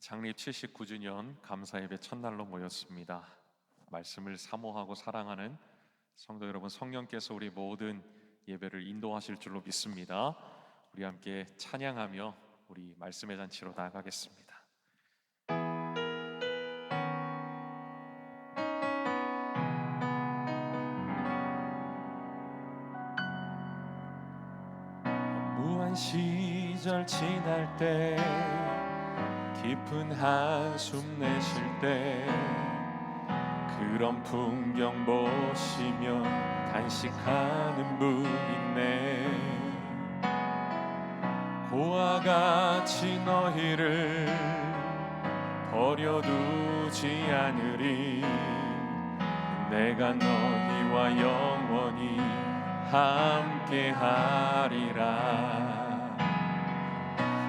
창립 79주년 감사예배 첫날로 모였습니다. 말씀을 사모하고 사랑하는 성도 여러분, 성령께서 우리 모든 예배를 인도하실 줄로 믿습니다. 우리 함께 찬양하며 우리 말씀의 잔치로 나아가겠습니다. 무한 시절 지날 때, 깊은 한숨 내쉴 때, 그런 풍경 보시며 단식하는 분 있네. 고와 같이 너희를 버려두지 않으리. 내가 너희와 영원히 함께하리라.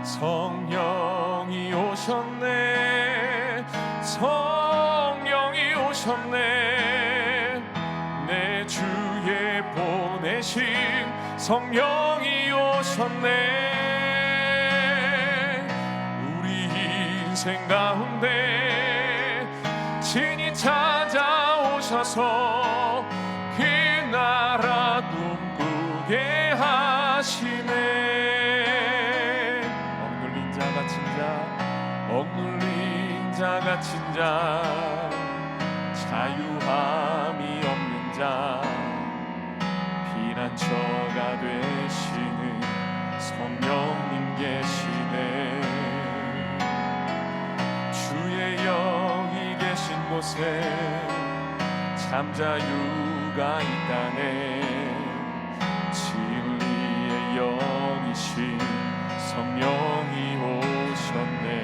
성령이 오셨네, 성령이 오셨네. 내 주에 보내신 성령이 오셨네. 우리 인생 가운데 친히 찾아오셔서 그 나라 꿈꾸게 하시네. 억눌린 자 갇힌 자, 자유함이 없는 자, 피난처가 되시는 성령님 계시네. 주의 영이 계신 곳에 참 자유가 있다네. 진리의 영이신 성령이 오셨네.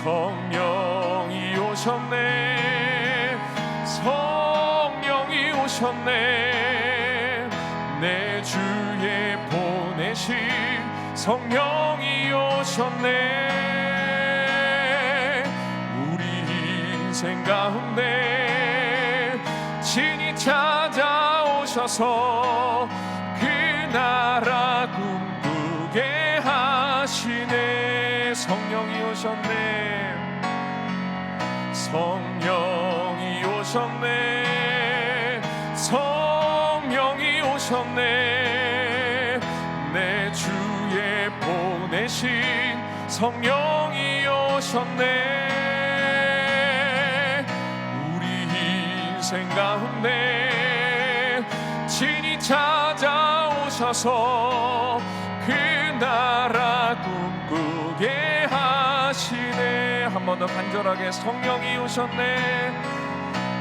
성령이 오셨네, 성령이 오셨네. 내 주에 보내신 성령이 오셨네. 우리 인생 가운데 친히 찾아오셔서 그 나라 꿈꾸게 하시네. 성령이 오셨네, 성령이 오셨네, 성령이 오셨네. 내 주에 보내신 성령이 오셨네. 우리 인생 가운데 친히 찾아오셔서 그 나라 꿈꾸게 하시네. 한 번 더 간절하게 성령이 오셨네,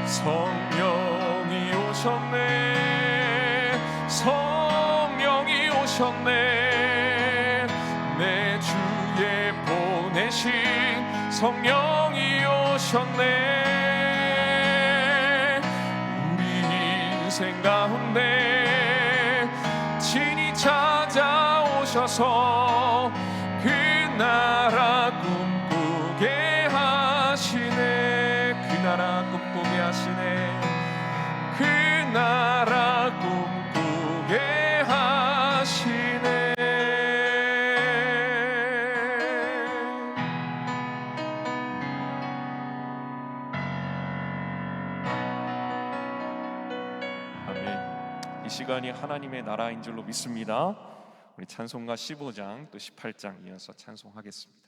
성령이 오셨네, 성령이 오셨네. 내 주에 보내신 성령이 오셨네. 우리 인생 가운데 친히 찾아오셔서 그 나라 꿈꾸게 하시네. 그 나라 꿈꾸게 하시네. 그 나라 꿈꾸게 하시네. 아멘. 이 시간이 하나님의 나라인 줄로 믿습니다. 우리 찬송가 15장 또 18장 이어서 찬송하겠습니다.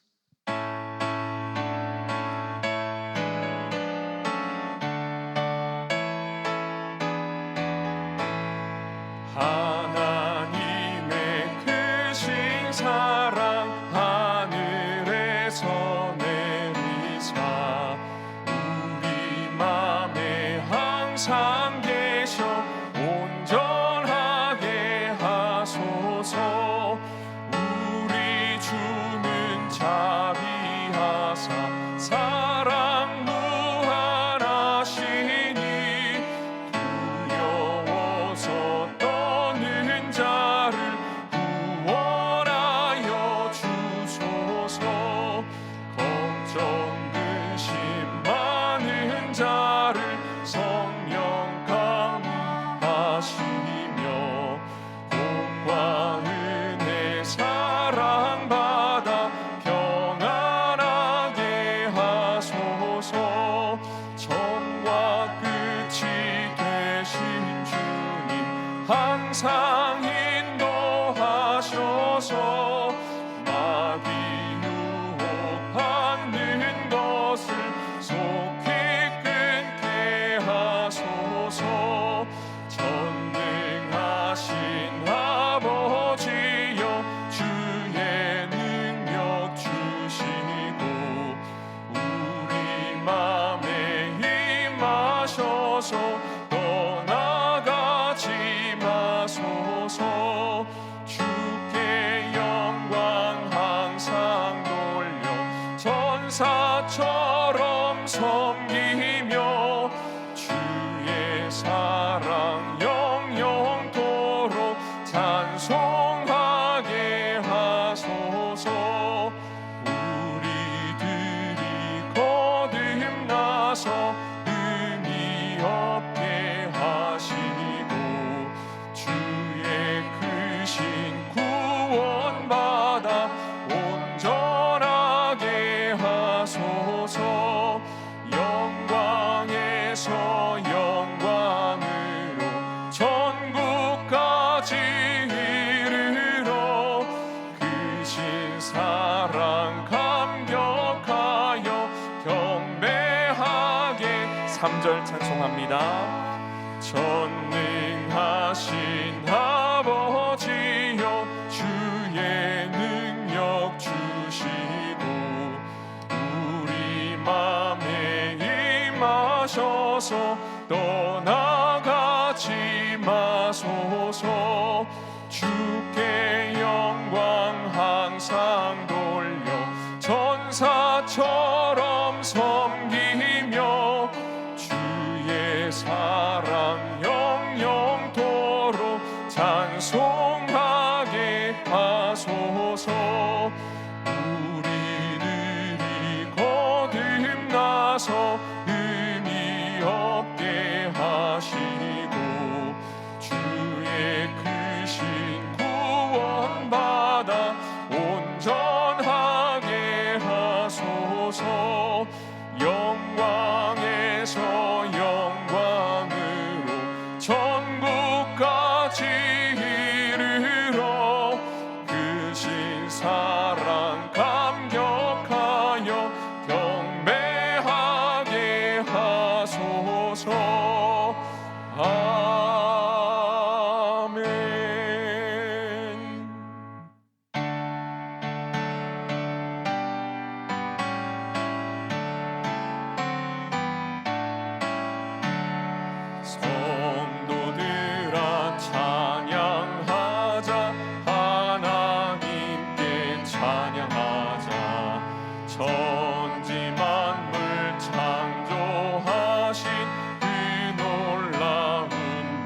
하나님의 크신 사랑 하늘에서 내리사 우리 맘에 항상 계셔 온전하게 하소서. 우리 주는 자비하사 사랑 무한하시니 두려워서 떠는 자를 구원하여 주소서. 걱정 근심 많은 자를 성령 감하시며 복과 은혜 사랑받아 평 천사처럼 섬기며 주의 사랑 영영토록 찬송하게 하소서. 우리들이 거듭나서 의미 없게 하시고 주의 크신 구원받아 온전하게 하소서. 영광에서 영광으로 천국까지 이르러 크신 사랑 감격하여 경배하게. 3절 찬송합니다. 전능하신 아버지여 주의 능력 주시고 우리 맘에 임하셔서 떠나가지 마소서. 주께 영광 항상 돌려 천사처럼 섬기며 주의 사랑 영영토록 찬송하게 하소서. 우리들이 거듭나서 의미 없게 하시고 주의 크신 구원받아 온전하게 하소서. 영광에서 영광으로 천국까지 이르러 크신 사랑 감격하여 경배하게 하소서. 아멘. 성도들아 찬양하자. 하나님께 찬양하자. 천지 만물 창조하신 그 놀라운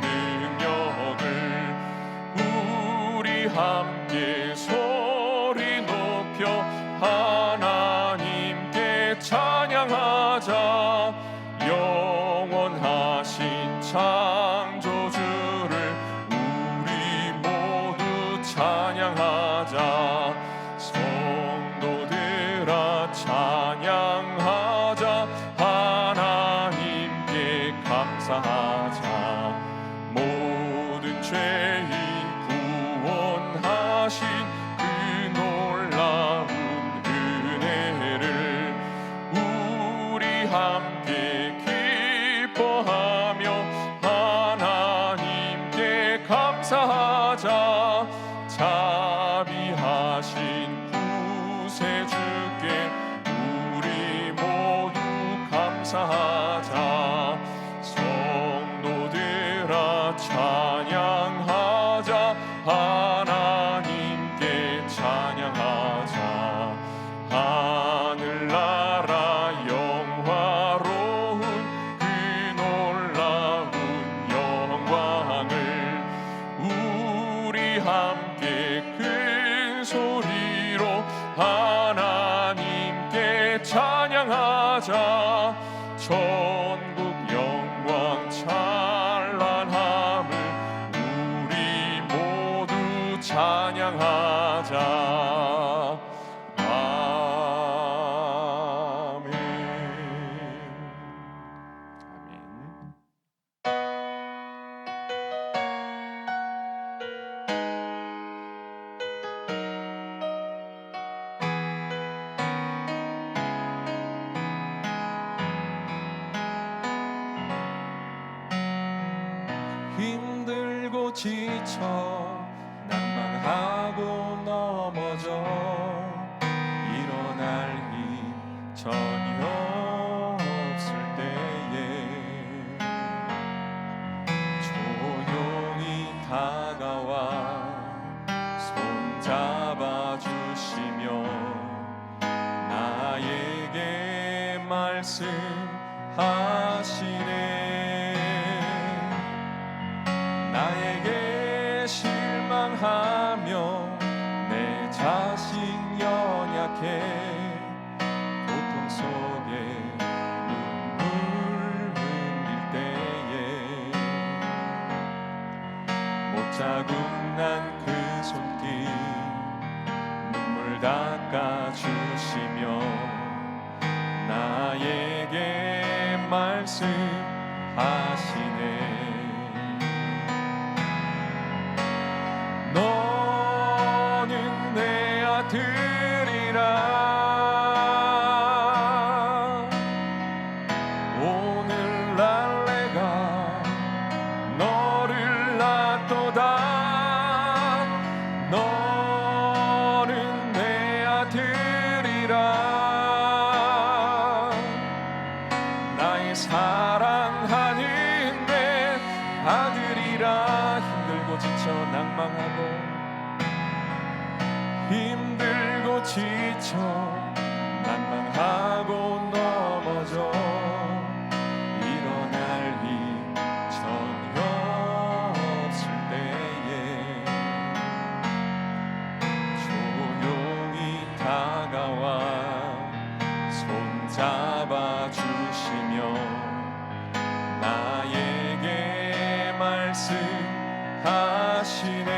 능력을 우리 함께 소리 높여 하나님께 찬양하자. 영원하신 창조주를 우리 모두 찬양하자. 성도들아 찬양하자. 하나님께 감사하자. 모든 죄인 구원하신 그 놀라운 은혜를 우리 함께 기뻐하며 하나님께 감사하자. 자비하신 구세주께 우리 모두 감사하자. 성도들아 찬양하자. 하나님께 찬양하자. 하늘나라 영화로운 그 놀라운 영광을 우리 함께 큰 소리로 하나님께 찬양하자. 전국 영광 찬란함을 우리 모두 찬양하자. 아멘. 힘들고 지쳐 낭망하고 넘어져 일어날 힘 전혀 없을 때에 조용히 다가와 손잡아 주시며 나에게 말씀하시네. 나에게 실망하며 내 자신 연약해 고통 속에 눈물 흘릴 때에 못자국 난 그 손길 눈물 닦아주시며 나에게 말씀하시네. 너는 내 아들이라. 오늘날 내가 너를 낳도다. 너는 내 아들이라. 나의 사랑하는 내 아들이라. 힘들고 지쳐 낭망하고 힘들고 지쳐 낭망하고 넘어져 일어날 힘 전혀 없을 때에 조용히 다가와 손잡아 주시며 나에게 말씀하시네.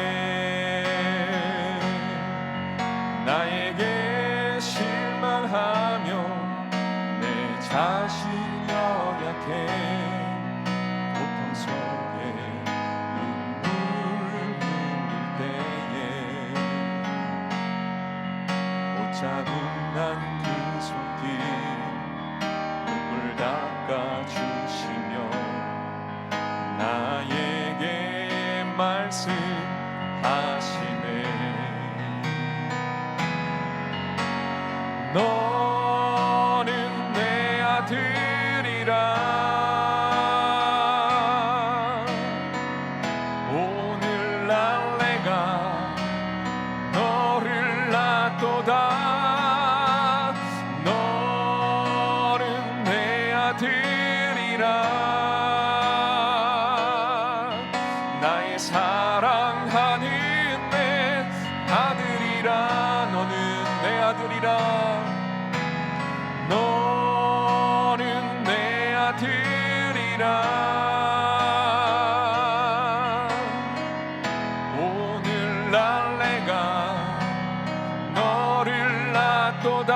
나에게 실망하며 내 자신 연약해 고통 속에 눈물 흘릴 때에 옷자국 난 그 손길 눈물 닦아주시며 나에게 말씀하시네. 너는 내 아들이라. 오늘날 내가 너를 낳도다. 너는 내 아들이라. 나의 사랑하는 내 아들이라. 너는 내 아들이라. 너는 내 아들이라. 오늘날 내가 너를 낳도다.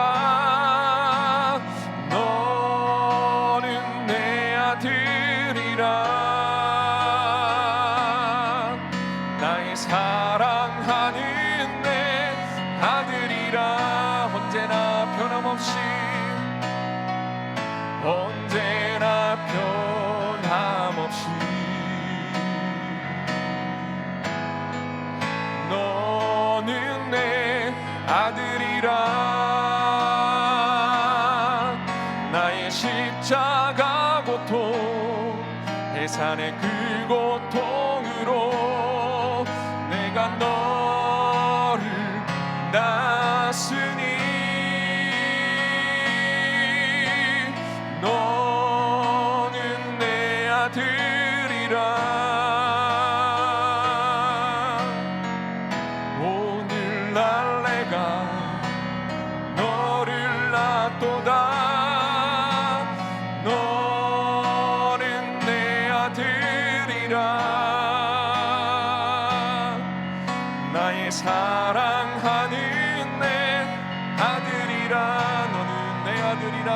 너는 내 아들이라. 나의 사랑하는 내 아들이라. 언제나 변함없이 언제나 변함없이 너는 내 아들이라. 나의 십자가 고통 해산의 그 고통으로 내가 너를 낳았으니 너는 내 아들이라. 오늘날 내가 너를 낳도다. 너는 내 아들이라. 나의 사랑하는 내 아들이라. 너는 내 아들이라.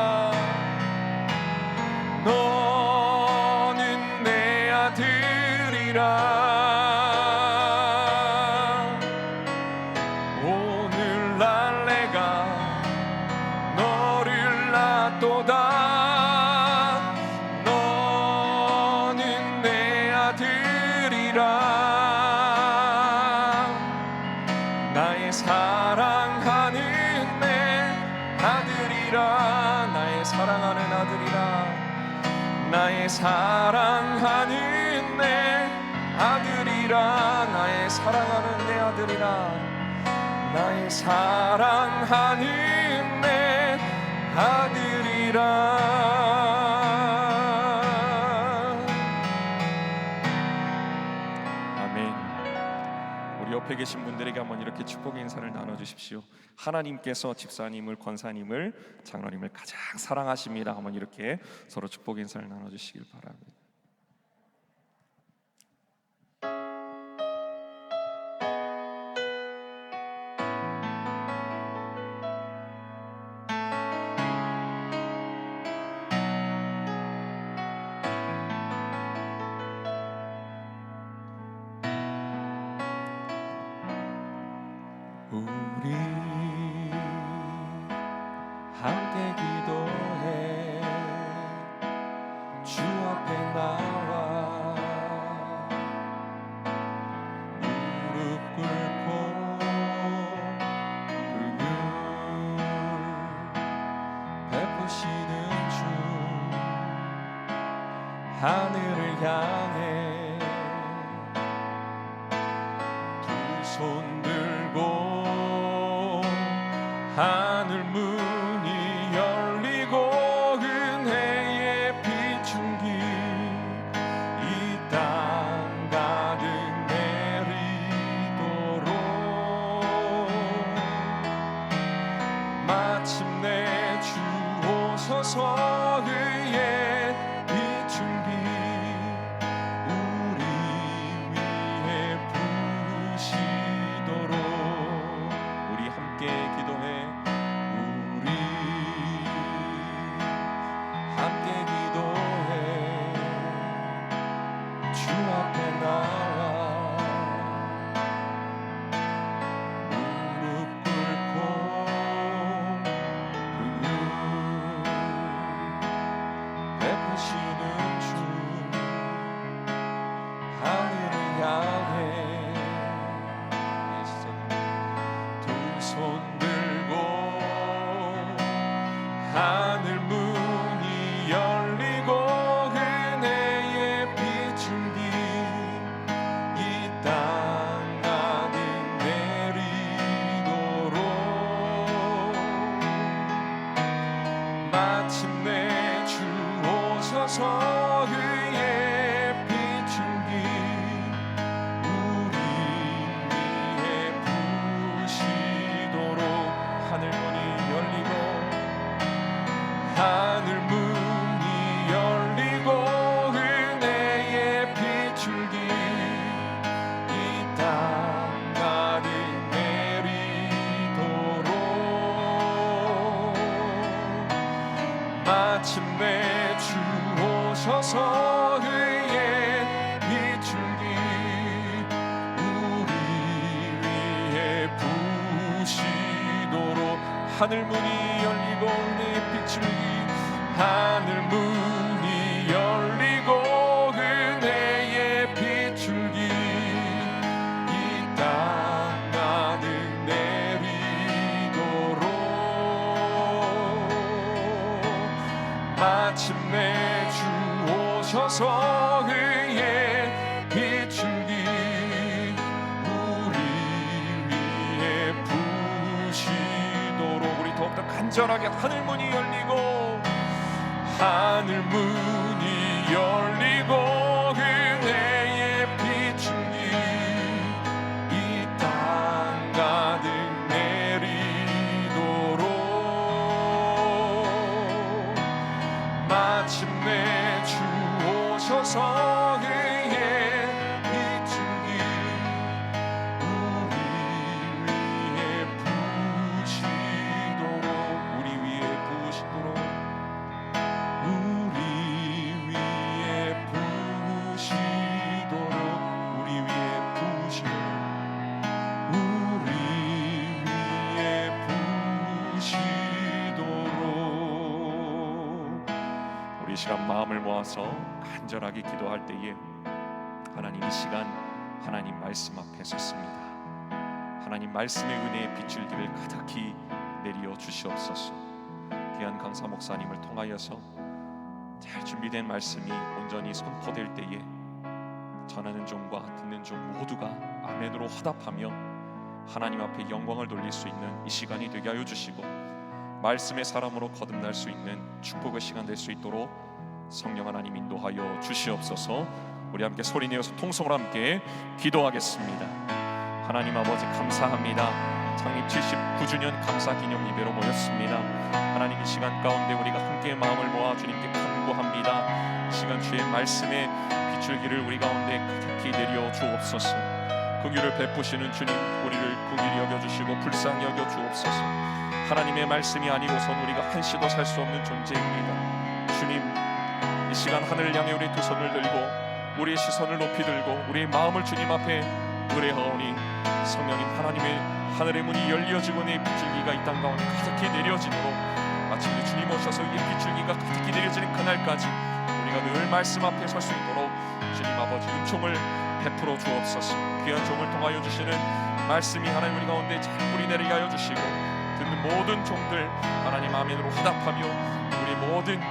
너는 내 아들이라. 오늘날 내가 너를 낳도다. 너는 내 아들이라. 나의 사랑하는 내 아들이라. 나의 사랑하는 아들이라. 나의 사랑하는 내 아들이라. 나의 사랑하는 내 아들이라. 나의 사랑하는 내 아들이라. 계신 분들에게 한번 이렇게 축복의 인사를 나눠주십시오. 하나님께서 집사님을, 권사님을, 장로님을 가장 사랑하십니다. 한번 이렇게 서로 축복의 인사를 나눠주시길 바랍니다. 우리 함께 기도해 주 앞에 나와 무릎 꿇고 은을 베푸시는 주 하늘을 향해 두 손 들고 하늘 문이 열리고 은혜의 비춘기 이 땅 가득 내리도록 마침내 주 오셔서 그의 비춘기 우리 위에 부으시도록 우리 함께 기도해 우리 함께 기도해 주 앞에 나와 무릎 꿇고 은을 베푸시는 주 하늘을 향해 두 손 들고 하늘 문이 열리고 은혜의 비춘기 이 땅 가득 내리도록 마침내 주 오셔서 그의 비춘기 우리 위에 부으시도록 하늘 문이 열리고 하늘 문이 열리고 은혜의 비출기 이 땅 가득 내리도록 마침내 주 오셔서 그의 비출기 우리 위에 부으시도록 하늘 문이 열리고 은혜의 비출기 하늘 문이 열리고 은혜의 비출기 이 땅 가득 내리도록 마침내 주 오셔서 그의 비출기 우리 위에 부으시도록 우리 더욱더 간절하게 하늘 문이 열리고 하늘 문이 열리고 은혜의 비춘기 이 땅 가득 내리도록 마침내 주 오셔서 그의 비춘기 우리 위에 부으시도록 우리 위에 부으시도록 우리 위에 부으시도록 우리 위에 부으시도록 우리 위에 부으시도록 우리 시간 마음을 모아서 간절하게 기도할 때에 하나님 이 시간 하나님 말씀 앞에 섰습니다. 하나님 말씀의 은혜의 비출기를 가득히 내려 주시옵소서. 귀한 강사 목사님을 통하여서 잘 준비된 말씀이 온전히 선포될 때에 전하는 종과 듣는 종 모두가 아멘으로 화답하며 하나님 앞에 영광을 돌릴 수 있는 이 시간이 되게 하여 주시고 말씀의 사람으로 거듭날 수 있는 축복의 시간 될 수 있도록 성령 하나님 인도하여 주시옵소서. 우리 함께 소리내어서 통성으로 함께 기도하겠습니다. 하나님 아버지 감사합니다. 창립 79주년 감사 기념 예배로 모였습니다. 하나님 이 시간 가운데 우리가 함께 마음을 모아 주님께 간구합니다. 이 시간 주의 말씀의 비출기를 우리 가운데 가득히 내려 주옵소서. 긍휼을 베푸시는 주님, 우리를 긍휼히 여겨주시고 불쌍히 여겨 주옵소서. 하나님의 말씀이 아니고선 우리가 한시도 살 수 없는 존재입니다. 주님, 이 시간 하늘을 향해 우리 두 손을 들고 우리의 시선을 높이 들고 우리의 마음을 주님 앞에 의뢰하오니 성령님, 하나님의 하늘의 문이 열려지고 내 비출기가 이 땅 가운데 가득히 내려지도록 마침내 주님 오셔서 이 비출기가 가득히 내려지는 그날까지 우리가 늘 말씀 앞에 설 수 있도록 주님 아버지 은총을 베풀어 주옵소서. 귀한 종을 통하여 주시는 말씀이 하나님 우리 가운데 잘 뿌리내리게 하여 주시고 듣는 모든 종들 하나님 아멘으로 화답하며 우리 모든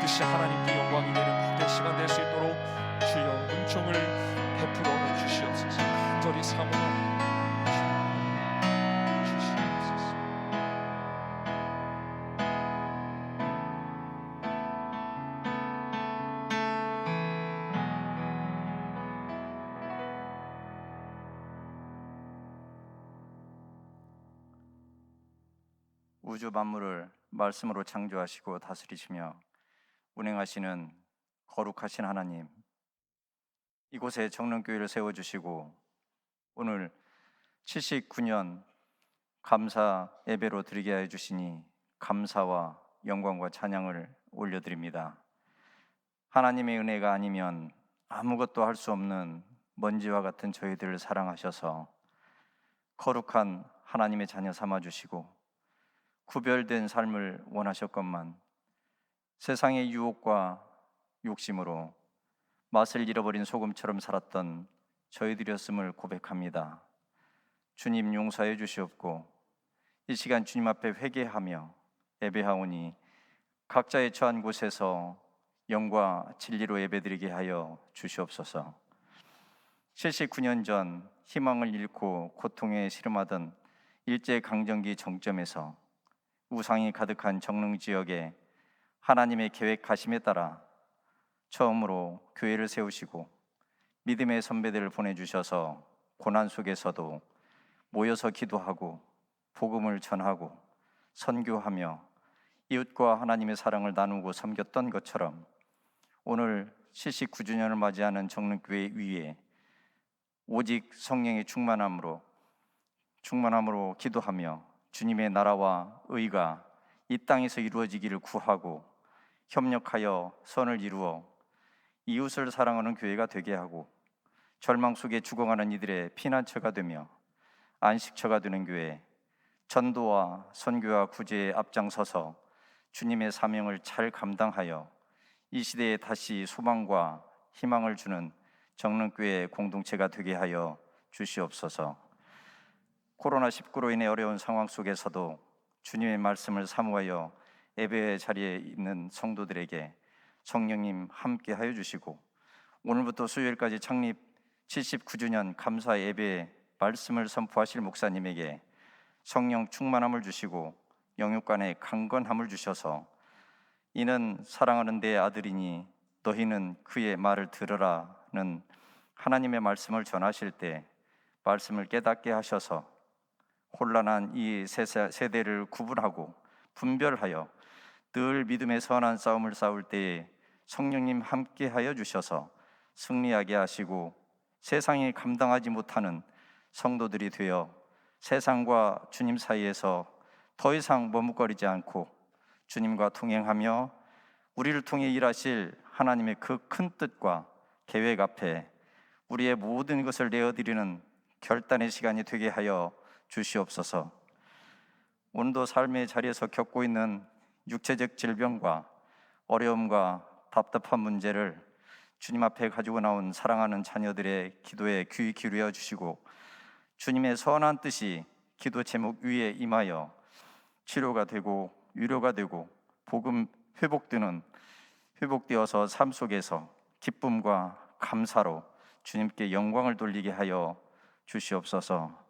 뜻이 하나님께 영광이 되는 복된 시간 될 수 있도록 주여 은총을 베풀어 주시옵소서. 간절히 사모합니다. 주시옵소서. 우주 만물을 말씀으로 창조하시고 다스리시며 운행하시는 거룩하신 하나님, 이곳에 정릉교회를 세워주시고 오늘 79년 감사 예배로 드리게 하여 주시니 감사와 영광과 찬양을 올려드립니다. 하나님의 은혜가 아니면 아무것도 할 수 없는 먼지와 같은 저희들을 사랑하셔서 거룩한 하나님의 자녀 삼아주시고 구별된 삶을 원하셨건만 세상의 유혹과 욕심으로 맛을 잃어버린 소금처럼 살았던 저희들이었음을 고백합니다. 주님 용서해 주시옵고 이 시간 주님 앞에 회개하며 예배하오니 각자의 처한 곳에서 영과 진리로 예배드리게 하여 주시옵소서. 79년 전 희망을 잃고 고통에 시름하던 일제강점기 정점에서 우상이 가득한 정릉 지역에 하나님의 계획하심에 따라 처음으로 교회를 세우시고 믿음의 선배들을 보내주셔서 고난 속에서도 모여서 기도하고 복음을 전하고 선교하며 이웃과 하나님의 사랑을 나누고 섬겼던 것처럼 오늘 79주년을 맞이하는 정릉교회 위에 오직 성령의 충만함으로 기도하며 주님의 나라와 의가 이 땅에서 이루어지기를 구하고 협력하여 선을 이루어 이웃을 사랑하는 교회가 되게 하고 절망 속에 죽어가는 이들의 피난처가 되며 안식처가 되는 교회, 전도와 선교와 구제에 앞장서서 주님의 사명을 잘 감당하여 이 시대에 다시 소망과 희망을 주는 정릉교회 공동체가 되게 하여 주시옵소서. 코로나19로 인해 어려운 상황 속에서도 주님의 말씀을 사모하여 예배 자리에 있는 성도들에게 성령님 함께 하여 주시고 오늘부터 수요일까지 창립 79주년 감사 예배에 말씀을 선포하실 목사님에게 성령 충만함을 주시고 영육간의 강건함을 주셔서 이는 사랑하는 내 아들이니 너희는 그의 말을 들으라는 하나님의 말씀을 전하실 때 말씀을 깨닫게 하셔서 혼란한 이 세대를 구분하고 분별하여 늘 믿음의 선한 싸움을 싸울 때에 성령님 함께하여 주셔서 승리하게 하시고 세상이 감당하지 못하는 성도들이 되어 세상과 주님 사이에서 더 이상 머뭇거리지 않고 주님과 동행하며 우리를 통해 일하실 하나님의 그 큰 뜻과 계획 앞에 우리의 모든 것을 내어드리는 결단의 시간이 되게 하여 주시옵소서. 오늘도 삶의 자리에서 겪고 있는 육체적 질병과 어려움과 답답한 문제를 주님 앞에 가지고 나온 사랑하는 자녀들의 기도에 귀 기울여 주시고 주님의 선한 뜻이 기도 제목 위에 임하여 치료가 되고 위로가 되고 복음 회복되어서 삶 속에서 기쁨과 감사로 주님께 영광을 돌리게 하여 주시옵소서.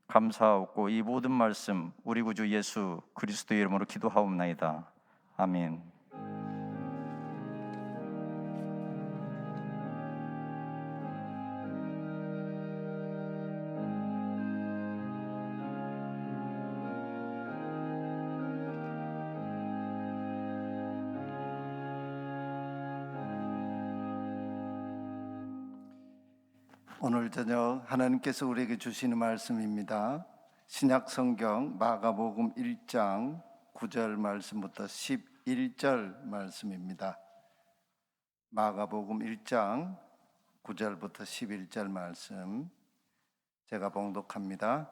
감사하고 이 모든 말씀 우리 구주 예수 그리스도의 이름으로 기도하옵나이다. 아멘. 오늘 저녁 하나님께서 우리에게 주시는 말씀입니다. 신약 성경 마가복음 1장 9절 말씀부터 11절 말씀입니다. 마가복음 1장 9절부터 11절 말씀 제가 봉독합니다.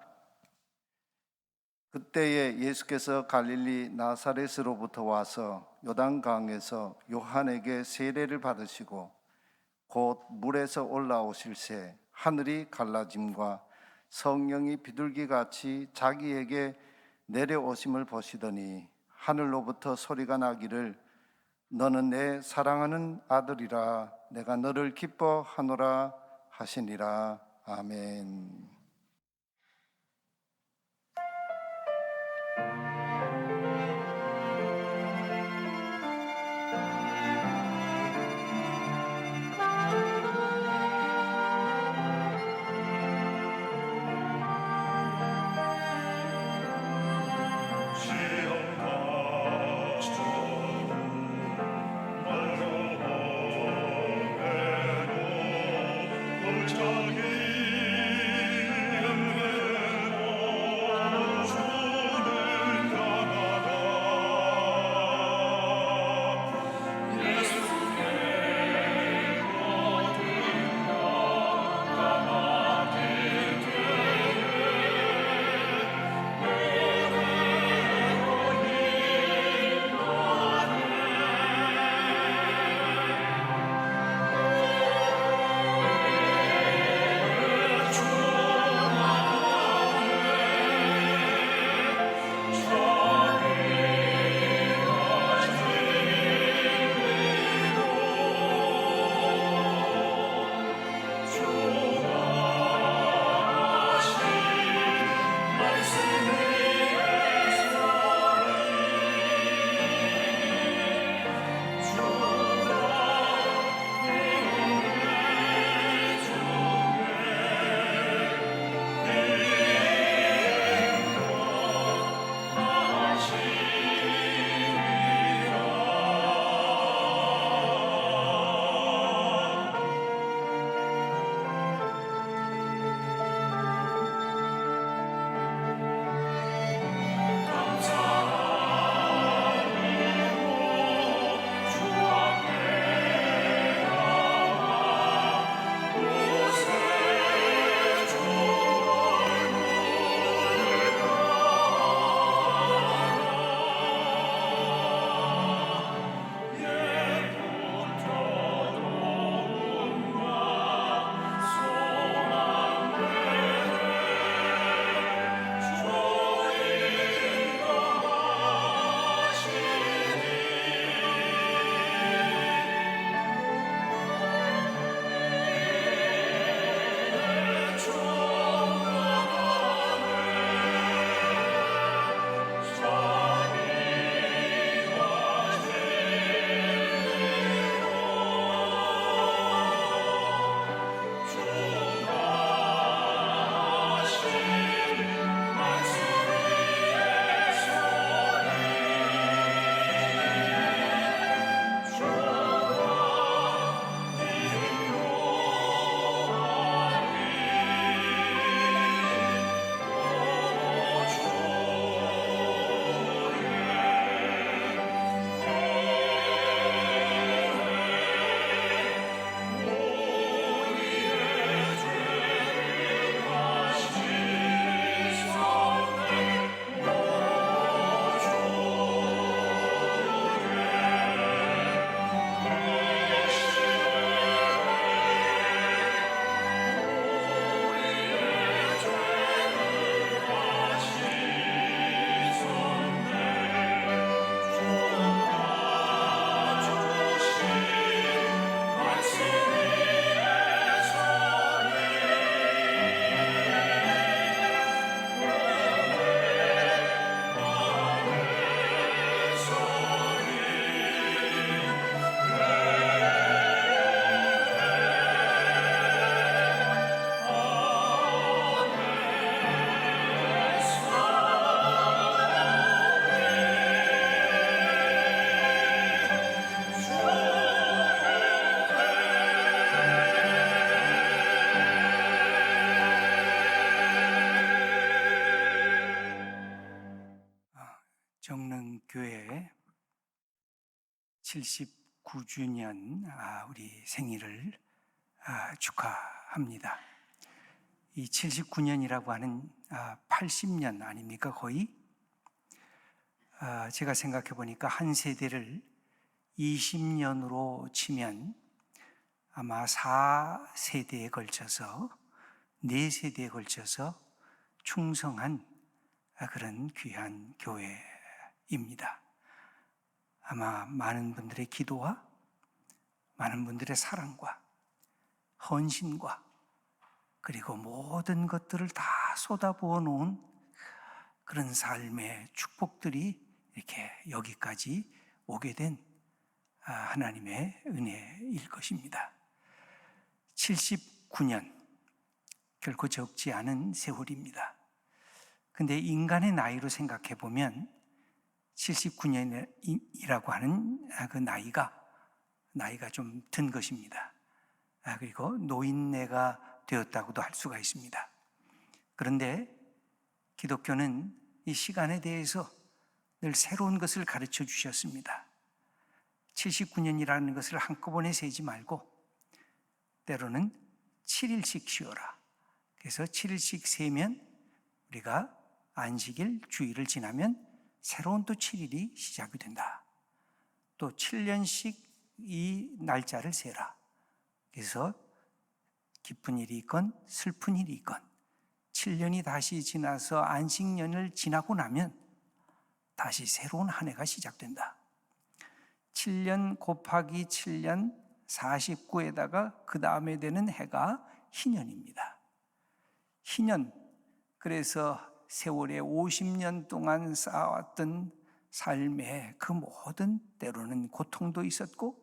그때에 예수께서 갈릴리 나사렛으로부터 와서 요단강에서 요한에게 세례를 받으시고 곧 물에서 올라오실새 하늘이 갈라짐과 성령이 비둘기같이 자기에게 내려오심을 보시더니 하늘로부터 소리가 나기를 너는 내 사랑하는 아들이라 내가 너를 기뻐하노라 하시니라. 아멘. 교회 79주년 우리 생일을 축하합니다. 이 79년이라고 하는 80년 아닙니까? 거의 제가 생각해 보니까 한 세대를 20년으로 치면 아마 4세대에 걸쳐서 4세대에 걸쳐서 충성한 그런 귀한 교회입니다. 아마 많은 분들의 기도와 많은 분들의 사랑과 헌신과 그리고 모든 것들을 다 쏟아부어 놓은 그런 삶의 축복들이 이렇게 여기까지 오게 된 하나님의 은혜일 것입니다. 79년, 결코 적지 않은 세월입니다. 근데 인간의 나이로 생각해 보면 79년이라고 하는 그 나이가 좀 든 것입니다. 그리고 노인네가 되었다고도 할 수가 있습니다. 그런데 기독교는 이 시간에 대해서 늘 새로운 것을 가르쳐 주셨습니다. 79년이라는 것을 한꺼번에 세지 말고 때로는 7일씩 쉬어라. 그래서 7일씩 세면 우리가 안식일, 주일을 지나면 새로운 또 7일이 시작이 된다. 또 7년씩 이 날짜를 세라. 그래서 기쁜 일이 있건 슬픈 일이 있건 7년이 다시 지나서 안식년을 지나고 나면 다시 새로운 한 해가 시작된다. 7년 곱하기 7년 49에다가 그 다음에 되는 해가 희년입니다. 희년, 그래서 세월에 50년 동안 쌓아왔던 삶의 그 모든 때로는 고통도 있었고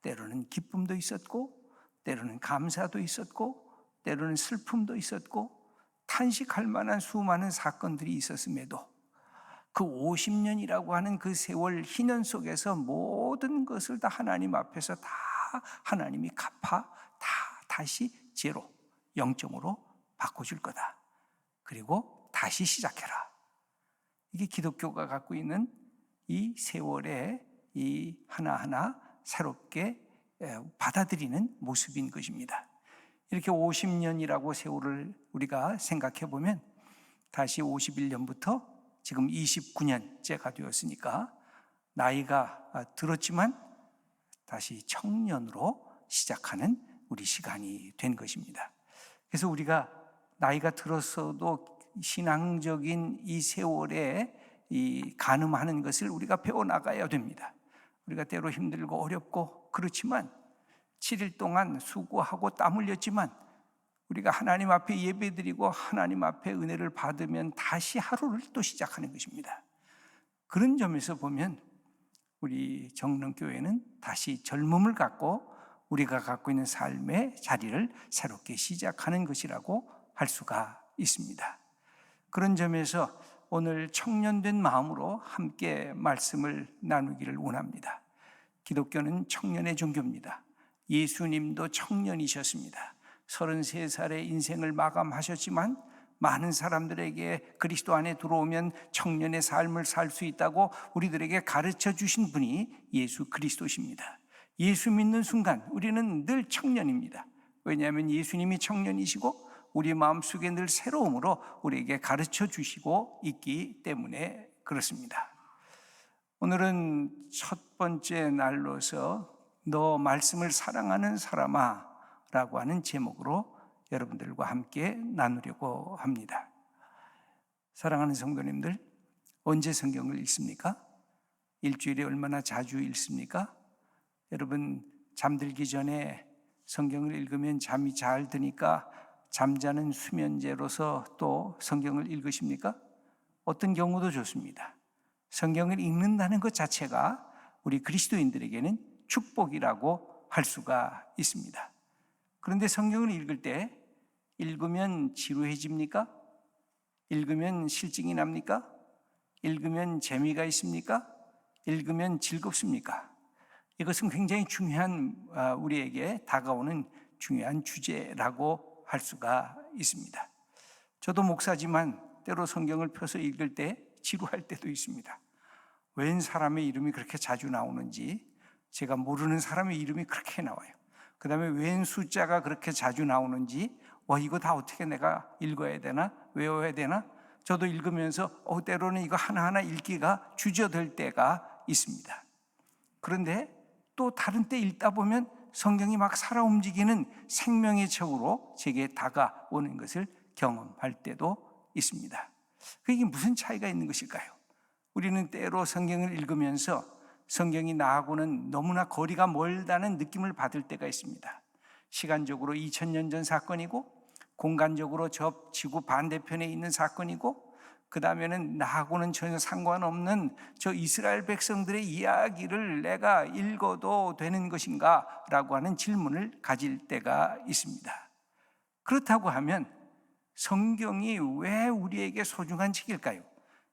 때로는 기쁨도 있었고 때로는 감사도 있었고 때로는 슬픔도 있었고 탄식할 만한 수많은 사건들이 있었음에도 그 50년이라고 하는 그 세월 희년 속에서 모든 것을 다 하나님 앞에서 다 하나님이 갚아 다시 제로, 0점으로 바꿔줄 거다. 그리고 다시 시작해라. 이게 기독교가 갖고 있는 이 세월의 이 하나하나 새롭게 받아들이는 모습인 것입니다. 이렇게 50년이라고 세월을 우리가 생각해 보면 다시 51년부터 지금 29년째가 되었으니까 나이가 들었지만 다시 청년으로 시작하는 우리 시간이 된 것입니다. 그래서 우리가 나이가 들었어도 신앙적인 이 세월에 이 가늠하는 것을 우리가 배워나가야 됩니다. 우리가 때로 힘들고 어렵고 그렇지만 7일 동안 수고하고 땀 흘렸지만 우리가 하나님 앞에 예배드리고 하나님 앞에 은혜를 받으면 다시 하루를 또 시작하는 것입니다. 그런 점에서 보면 우리 정릉교회는 다시 젊음을 갖고 우리가 갖고 있는 삶의 자리를 새롭게 시작하는 것이라고 할 수가 있습니다. 그런 점에서 오늘 청년된 마음으로 함께 말씀을 나누기를 원합니다. 기독교는 청년의 종교입니다. 예수님도 청년이셨습니다. 33살의 인생을 마감하셨지만 많은 사람들에게 그리스도 안에 들어오면 청년의 삶을 살 수 있다고 우리들에게 가르쳐 주신 분이 예수 그리스도십니다. 예수 믿는 순간 우리는 늘 청년입니다. 왜냐하면 예수님이 청년이시고 우리 마음속에 늘 새로움으로 우리에게 가르쳐 주시고 있기 때문에 그렇습니다. 오늘은 첫 번째 날로서 너 말씀을 사랑하는 사람아 라고 하는 제목으로 여러분들과 함께 나누려고 합니다. 사랑하는 성도님들, 언제 성경을 읽습니까? 일주일에 얼마나 자주 읽습니까? 여러분 잠들기 전에 성경을 읽으면 잠이 잘 드니까 잠자는 수면제로서 또 성경을 읽으십니까? 어떤 경우도 좋습니다. 성경을 읽는다는 것 자체가 우리 그리스도인들에게는 축복이라고 할 수가 있습니다. 그런데 성경을 읽을 때 읽으면 지루해집니까? 읽으면 실증이 납니까? 읽으면 재미가 있습니까? 읽으면 즐겁습니까? 이것은 굉장히 중요한 우리에게 다가오는 중요한 주제라고 할 수가 있습니다. 저도 목사지만 때로 성경을 펴서 읽을 때 지루할 때도 있습니다. 웬 사람의 이름이 그렇게 자주 나오는지, 제가 모르는 사람의 이름이 그렇게 나와요. 그 다음에 웬 숫자가 그렇게 자주 나오는지, 이거 다 어떻게 내가 읽어야 되나? 외워야 되나? 저도 읽으면서 때로는 이거 하나하나 읽기가 주저될 때가 있습니다. 그런데 또 다른 때 읽다 보면 성경이 막 살아 움직이는 생명의 책으로 제게 다가오는 것을 경험할 때도 있습니다. 그게 무슨 차이가 있는 것일까요? 우리는 때로 성경을 읽으면서 성경이 나하고는 너무나 거리가 멀다는 느낌을 받을 때가 있습니다. 시간적으로 2000년 전 사건이고, 공간적으로 저 지구 반대편에 있는 사건이고, 그 다음에는 나하고는 전혀 상관없는 저 이스라엘 백성들의 이야기를 내가 읽어도 되는 것인가? 라고 하는 질문을 가질 때가 있습니다. 그렇다고 하면 성경이 왜 우리에게 소중한 책일까요?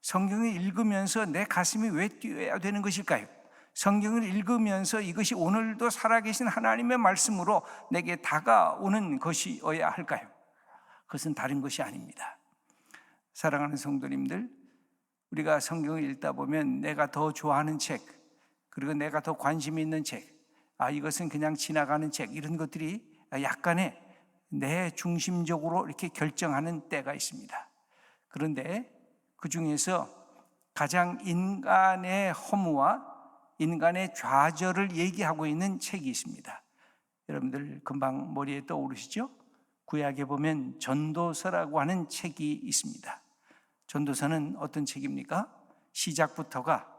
성경을 읽으면서 내 가슴이 왜 뛰어야 되는 것일까요? 성경을 읽으면서 이것이 오늘도 살아계신 하나님의 말씀으로 내게 다가오는 것이어야 할까요? 그것은 다른 것이 아닙니다. 사랑하는 성도님들, 우리가 성경을 읽다 보면 내가 더 좋아하는 책, 그리고 내가 더 관심 있는 책, 이것은 그냥 지나가는 책, 이런 것들이 약간의 내 중심적으로 이렇게 결정하는 때가 있습니다. 그런데 그 중에서 가장 인간의 허무와 인간의 좌절을 얘기하고 있는 책이 있습니다. 여러분들 금방 머리에 떠오르시죠? 구약에 보면 전도서라고 하는 책이 있습니다. 전도서는 어떤 책입니까? 시작부터가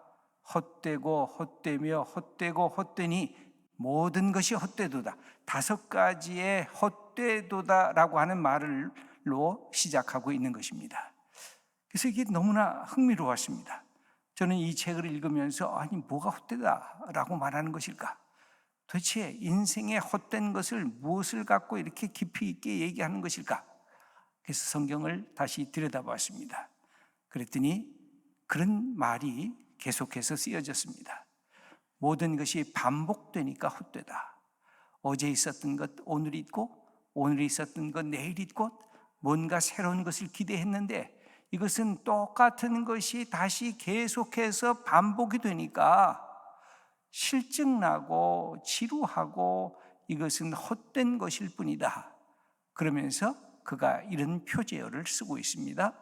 헛되고 헛되며 헛되고 헛되니 모든 것이 헛되도다. 5가지의 헛되도다라고 하는 말로 시작하고 있는 것입니다. 그래서 이게 너무나 흥미로웠습니다. 저는 이 책을 읽으면서 뭐가 헛되다라고 말하는 것일까? 도대체 인생의 헛된 것을 무엇을 갖고 이렇게 깊이 있게 얘기하는 것일까? 그래서 성경을 다시 들여다봤습니다. 그랬더니 그런 말이 계속해서 쓰여졌습니다. 모든 것이 반복되니까 헛되다. 어제 있었던 것 오늘 있고, 오늘 있었던 것 내일 있고, 뭔가 새로운 것을 기대했는데 이것은 똑같은 것이 다시 계속해서 반복이 되니까 실증나고 지루하고 이것은 헛된 것일 뿐이다. 그러면서 그가 이런 표제어를 쓰고 있습니다.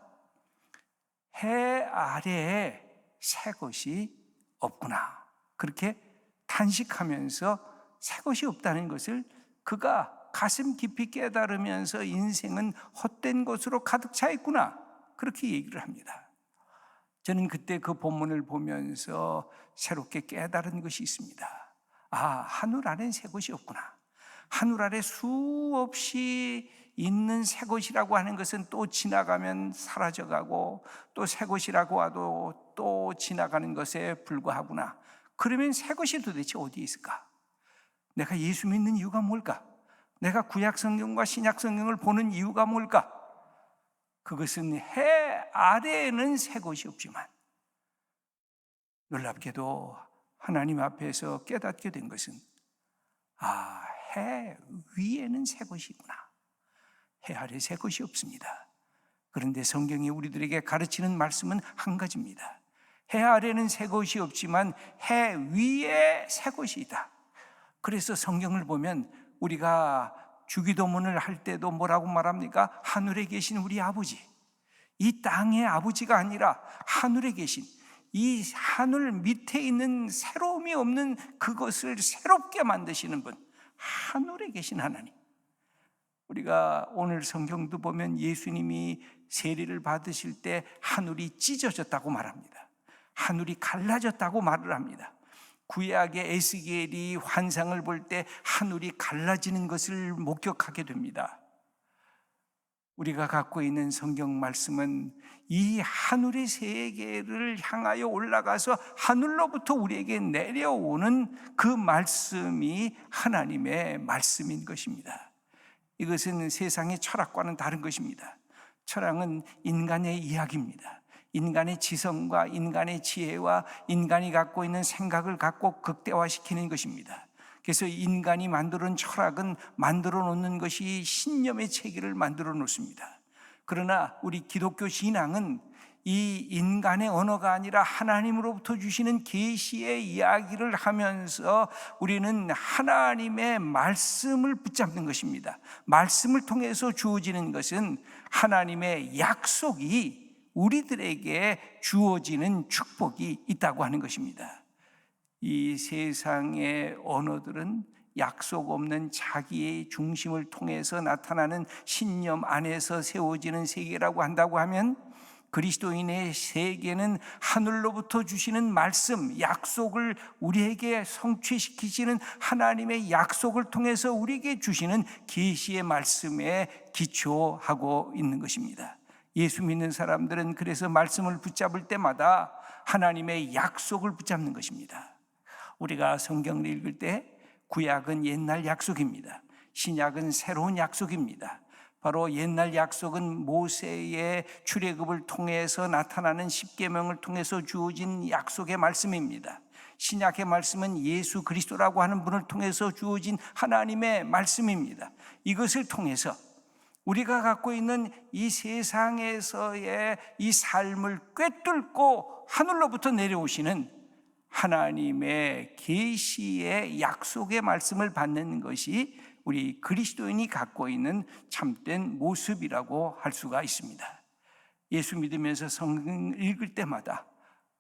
해 아래에 새 것이 없구나. 그렇게 탄식하면서 새 것이 없다는 것을 그가 가슴 깊이 깨달으면서 인생은 헛된 것으로 가득 차 있구나. 그렇게 얘기를 합니다. 저는 그때 그 본문을 보면서 새롭게 깨달은 것이 있습니다. 하늘 아래는 새 것이 없구나. 하늘 아래 수없이 있는 새 것이라고 하는 것은 또 지나가면 사라져가고, 또 새 것이라고 하도 또 지나가는 것에 불과하구나. 그러면 새 것이 도대체 어디에 있을까? 내가 예수 믿는 이유가 뭘까? 내가 구약 성경과 신약 성경을 보는 이유가 뭘까? 그것은 해 아래에는 새 것이 없지만, 놀랍게도 하나님 앞에서 깨닫게 된 것은 해 위에는 새 것이구나. 해 아래 새 것이 없습니다. 그런데 성경이 우리들에게 가르치는 말씀은 한 가지입니다. 해 아래는 새 것이 없지만 해 위에 새 것이 있다. 그래서 성경을 보면 우리가 주기도문을 할 때도 뭐라고 말합니까? 하늘에 계신 우리 아버지, 이 땅의 아버지가 아니라 하늘에 계신, 이 하늘 밑에 있는 새로움이 없는 그것을 새롭게 만드시는 분, 하늘에 계신 하나님. 우리가 오늘 성경도 보면 예수님이 세례를 받으실 때 하늘이 찢어졌다고 말합니다. 하늘이 갈라졌다고 말을 합니다. 구약의 에스겔이 환상을 볼 때 하늘이 갈라지는 것을 목격하게 됩니다. 우리가 갖고 있는 성경 말씀은 이 하늘의 세계를 향하여 올라가서 하늘로부터 우리에게 내려오는 그 말씀이 하나님의 말씀인 것입니다. 이것은 세상의 철학과는 다른 것입니다. 철학은 인간의 이야기입니다. 인간의 지성과 인간의 지혜와 인간이 갖고 있는 생각을 갖고 극대화시키는 것입니다. 그래서 인간이 만들어 놓은 철학은 만들어 놓는 것이 신념의 체계를 만들어 놓습니다. 그러나 우리 기독교 신앙은 이 인간의 언어가 아니라 하나님으로부터 주시는 계시의 이야기를 하면서 우리는 하나님의 말씀을 붙잡는 것입니다. 말씀을 통해서 주어지는 것은 하나님의 약속이 우리들에게 주어지는 축복이 있다고 하는 것입니다. 이 세상의 언어들은 약속 없는 자기의 중심을 통해서 나타나는 신념 안에서 세워지는 세계라고 한다고 하면, 그리스도인의 세계는 하늘로부터 주시는 말씀, 약속을 우리에게 성취시키시는 하나님의 약속을 통해서 우리에게 주시는 계시의 말씀에 기초하고 있는 것입니다. 예수 믿는 사람들은 그래서 말씀을 붙잡을 때마다 하나님의 약속을 붙잡는 것입니다. 우리가 성경을 읽을 때 구약은 옛날 약속입니다. 신약은 새로운 약속입니다. 바로 옛날 약속은 모세의 출애굽을 통해서 나타나는 십계명을 통해서 주어진 약속의 말씀입니다. 신약의 말씀은 예수 그리스도라고 하는 분을 통해서 주어진 하나님의 말씀입니다. 이것을 통해서 우리가 갖고 있는 이 세상에서의 이 삶을 꿰뚫고 하늘로부터 내려오시는 하나님의 계시의 약속의 말씀을 받는 것이 우리 그리스도인이 갖고 있는 참된 모습이라고 할 수가 있습니다. 예수 믿으면서 성경 읽을 때마다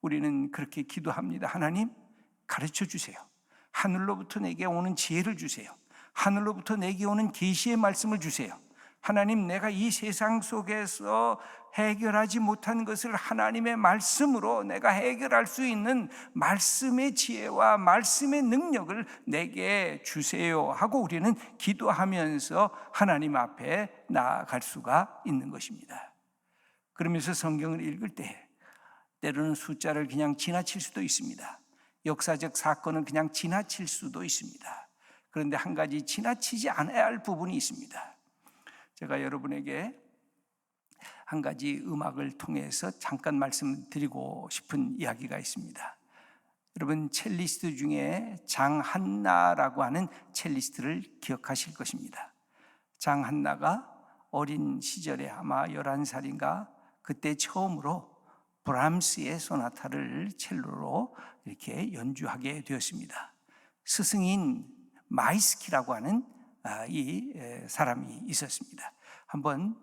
우리는 그렇게 기도합니다. 하나님, 가르쳐 주세요. 하늘로부터 내게 오는 지혜를 주세요. 하늘로부터 내게 오는 계시의 말씀을 주세요. 하나님, 내가 이 세상 속에서 해결하지 못한 것을 하나님의 말씀으로 내가 해결할 수 있는 말씀의 지혜와 말씀의 능력을 내게 주세요 하고 우리는 기도하면서 하나님 앞에 나아갈 수가 있는 것입니다. 그러면서 성경을 읽을 때 때로는 숫자를 그냥 지나칠 수도 있습니다. 역사적 사건은 그냥 지나칠 수도 있습니다. 그런데 한 가지 지나치지 않아야 할 부분이 있습니다. 제가 여러분에게 한 가지 음악을 통해서 잠깐 말씀드리고 싶은 이야기가 있습니다. 여러분, 첼리스트 중에 장한나라고 하는 첼리스트를 기억하실 것입니다. 장한나가 어린 시절에 아마 11살인가 그때 처음으로 브람스의 소나타를 첼로로 이렇게 연주하게 되었습니다. 스승인 마이스키라고 하는 이 사람이 있었습니다. 한번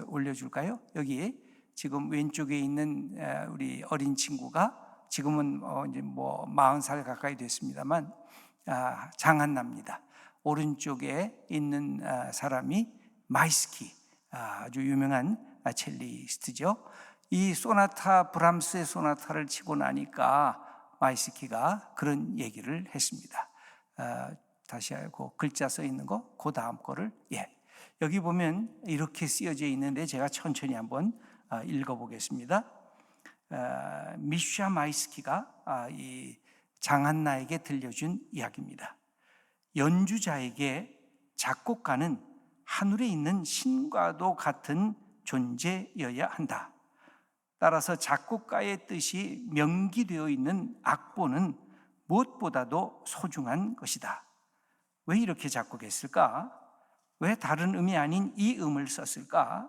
올려줄까요? 여기 지금 왼쪽에 있는 우리 어린 친구가 지금은 이제 40살 가까이 됐습니다만 장한나입니다. 오른쪽에 있는 사람이 마이스키, 아주 유명한 첼리스트죠. 이 소나타, 브람스의 소나타를 치고 나니까 마이스키가 그런 얘기를 했습니다. 다시 하고 글자 써 있는 거, 그 다음 거를 여기 보면 이렇게 쓰여져 있는데 제가 천천히 한번 읽어보겠습니다. 미샤 마이스키가 이 장한나에게 들려준 이야기입니다. 연주자에게 작곡가는 하늘에 있는 신과도 같은 존재여야 한다. 따라서 작곡가의 뜻이 명기되어 있는 악보는 무엇보다도 소중한 것이다. 왜 이렇게 작곡했을까? 왜 다른 음이 아닌 이 음을 썼을까?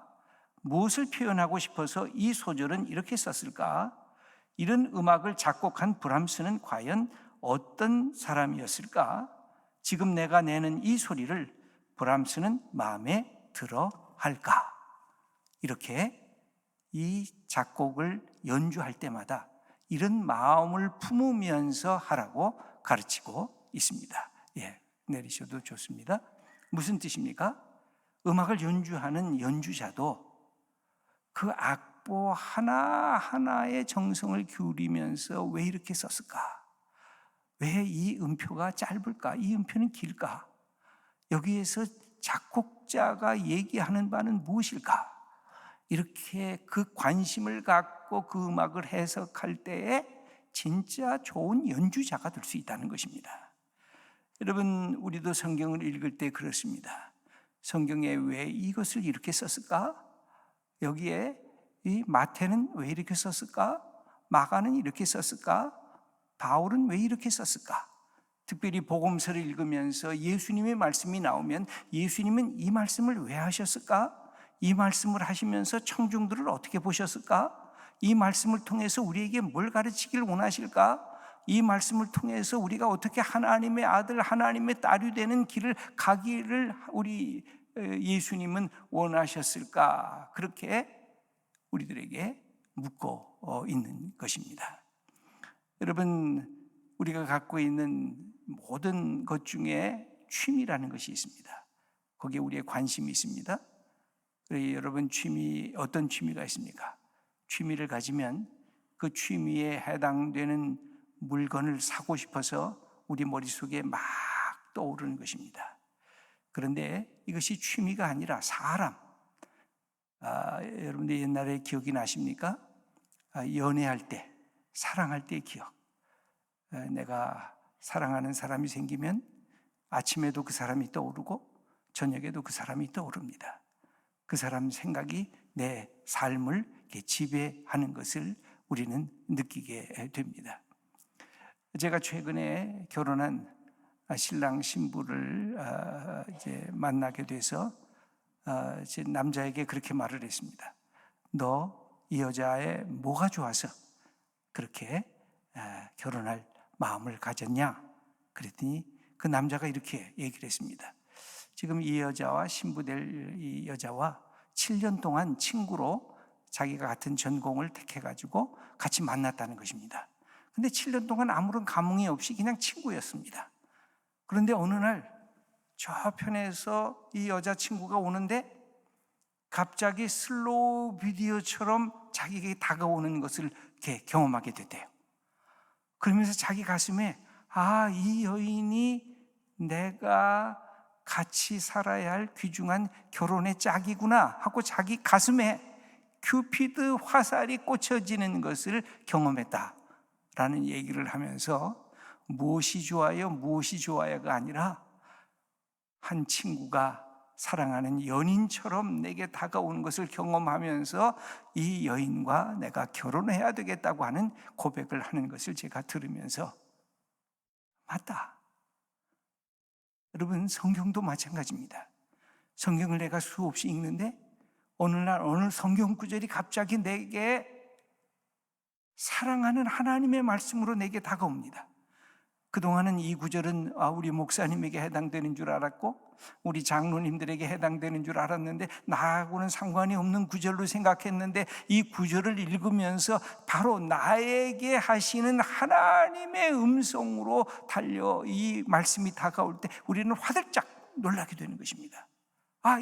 무엇을 표현하고 싶어서 이 소절은 이렇게 썼을까? 이런 음악을 작곡한 브람스는 과연 어떤 사람이었을까? 지금 내가 내는 이 소리를 브람스는 마음에 들어 할까? 이렇게 이 작곡을 연주할 때마다 이런 마음을 품으면서 하라고 가르치고 있습니다. 내리셔도 좋습니다. 무슨 뜻입니까? 음악을 연주하는 연주자도 그 악보 하나하나의 정성을 기울이면서 왜 이렇게 썼을까? 왜 이 음표가 짧을까? 이 음표는 길까? 여기에서 작곡자가 얘기하는 바는 무엇일까? 이렇게 그 관심을 갖고 그 음악을 해석할 때에 진짜 좋은 연주자가 될 수 있다는 것입니다. 여러분, 우리도 성경을 읽을 때 그렇습니다. 성경에 왜 이것을 이렇게 썼을까? 여기에 이 마태는 왜 이렇게 썼을까? 마가는 이렇게 썼을까? 바울은 왜 이렇게 썼을까? 특별히 복음서를 읽으면서 예수님의 말씀이 나오면 예수님은 이 말씀을 왜 하셨을까? 이 말씀을 하시면서 청중들을 어떻게 보셨을까? 이 말씀을 통해서 우리에게 뭘 가르치길 원하실까? 이 말씀을 통해서 우리가 어떻게 하나님의 아들, 하나님의 딸이 되는 길을 가기를 우리 예수님은 원하셨을까? 그렇게 우리들에게 묻고 있는 것입니다. 여러분, 우리가 갖고 있는 모든 것 중에 취미라는 것이 있습니다. 거기에 우리의 관심이 있습니다. 여러분, 어떤 취미가 있습니까? 취미를 가지면 그 취미에 해당되는 물건을 사고 싶어서 우리 머릿속에 막 떠오르는 것입니다. 그런데 이것이 취미가 아니라 사람. 여러분들 옛날에 기억이 나십니까? 연애할 때, 사랑할 때의 기억. 내가 사랑하는 사람이 생기면 아침에도 그 사람이 떠오르고 저녁에도 그 사람이 떠오릅니다. 그 사람 생각이 내 삶을 지배하는 것을 우리는 느끼게 됩니다. 제가 최근에 결혼한 신랑 신부를 이제 만나게 돼서 제 남자에게 그렇게 말을 했습니다. 너 이 여자의 뭐가 좋아서 그렇게 결혼할 마음을 가졌냐? 그랬더니 그 남자가 이렇게 얘기를 했습니다. 지금 이 여자와 신부될 이 여자와 7년 동안 친구로 자기가 같은 전공을 택해가지고 같이 만났다는 것입니다. 근데 7년 동안 아무런 감흥이 없이 그냥 친구였습니다. 그런데 어느 날 저편에서 이 여자친구가 오는데 갑자기 슬로우 비디오처럼 자기에게 다가오는 것을 이렇게 경험하게 됐대요. 그러면서 자기 가슴에 이 여인이 내가 같이 살아야 할 귀중한 결혼의 짝이구나 하고 자기 가슴에 큐피드 화살이 꽂혀지는 것을 경험했다라는 얘기를 하면서 무엇이 좋아요, 무엇이 좋아요가 아니라 한 친구가 사랑하는 연인처럼 내게 다가오는 것을 경험하면서 이 여인과 내가 결혼해야 되겠다고 하는 고백을 하는 것을 제가 들으면서 맞다. 여러분, 성경도 마찬가지입니다. 성경을 내가 수없이 읽는데 어느 날 어느 성경 구절이 갑자기 내게 사랑하는 하나님의 말씀으로 내게 다가옵니다. 그동안은 이 구절은 우리 목사님에게 해당되는 줄 알았고 우리 장로님들에게 해당되는 줄 알았는데 나하고는 상관이 없는 구절로 생각했는데 이 구절을 읽으면서 바로 나에게 하시는 하나님의 음성으로 달려 이 말씀이 다가올 때 우리는 화들짝 놀라게 되는 것입니다.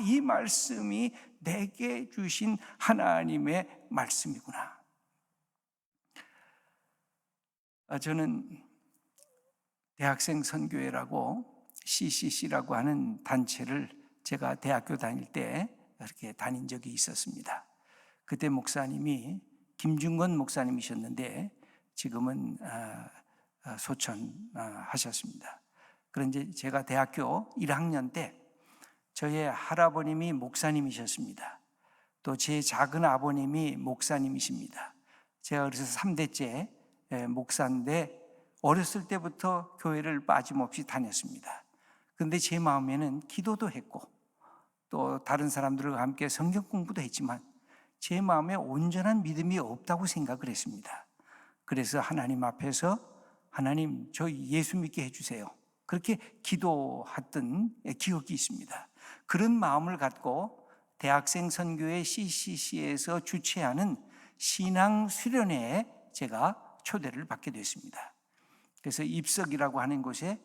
이 말씀이 내게 주신 하나님의 말씀이구나. 저는 대학생 선교회라고 CCC라고 하는 단체를 제가 대학교 다닐 때 이렇게 다닌 적이 있었습니다. 그때 목사님이 김중건 목사님이셨는데 지금은 소천 하셨습니다. 그런데 제가 대학교 1학년 때 저의 할아버님이 목사님이셨습니다. 또 제 작은 아버님이 목사님이십니다. 제가 그래서 3대째 목사인데 어렸을 때부터 교회를 빠짐없이 다녔습니다. 그런데 제 마음에는 기도도 했고 또 다른 사람들과 함께 성경 공부도 했지만 제 마음에 온전한 믿음이 없다고 생각을 했습니다. 그래서 하나님 앞에서 하나님 저 예수 믿게 해주세요. 그렇게 기도했던 기억이 있습니다. 그런 마음을 갖고 대학생 선교회 CCC에서 주최하는 신앙 수련회에 제가 초대를 받게 됐습니다. 그래서 입석이라고 하는 곳에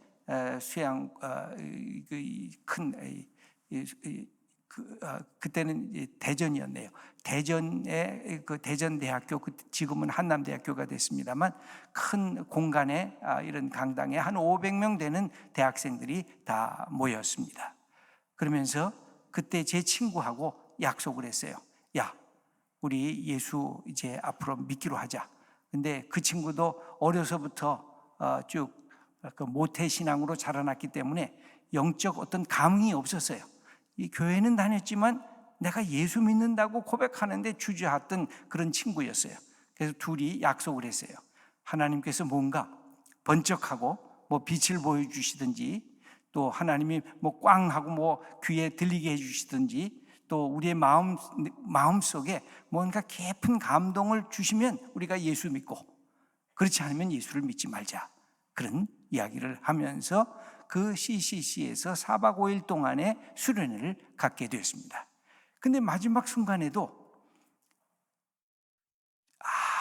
수양 그때는 대전이었네요. 대전의 그 대전대학교, 지금은 한남대학교가 됐습니다만 큰 공간에 이런 강당에 한 500명 되는 대학생들이 다 모였습니다. 그러면서 그때 제 친구하고 약속을 했어요. 야, 우리 예수 이제 앞으로 믿기로 하자. 근데 그 친구도 어려서부터 쭉 모태신앙으로 자라났기 때문에 영적 어떤 감흥이 없었어요. 이 교회는 다녔지만 내가 예수 믿는다고 고백하는데 주저했던 그런 친구였어요. 그래서 둘이 약속을 했어요. 하나님께서 뭔가 번쩍하고 빛을 보여주시든지 또 하나님이 꽝 하고 귀에 들리게 해주시든지 또 우리의 마음 속에 뭔가 깊은 감동을 주시면 우리가 예수 믿고, 그렇지 않으면 예수를 믿지 말자, 그런 이야기를 하면서 그 CCC에서 4박 5일 동안의 수련회를 갖게 되었습니다. 근데 마지막 순간에도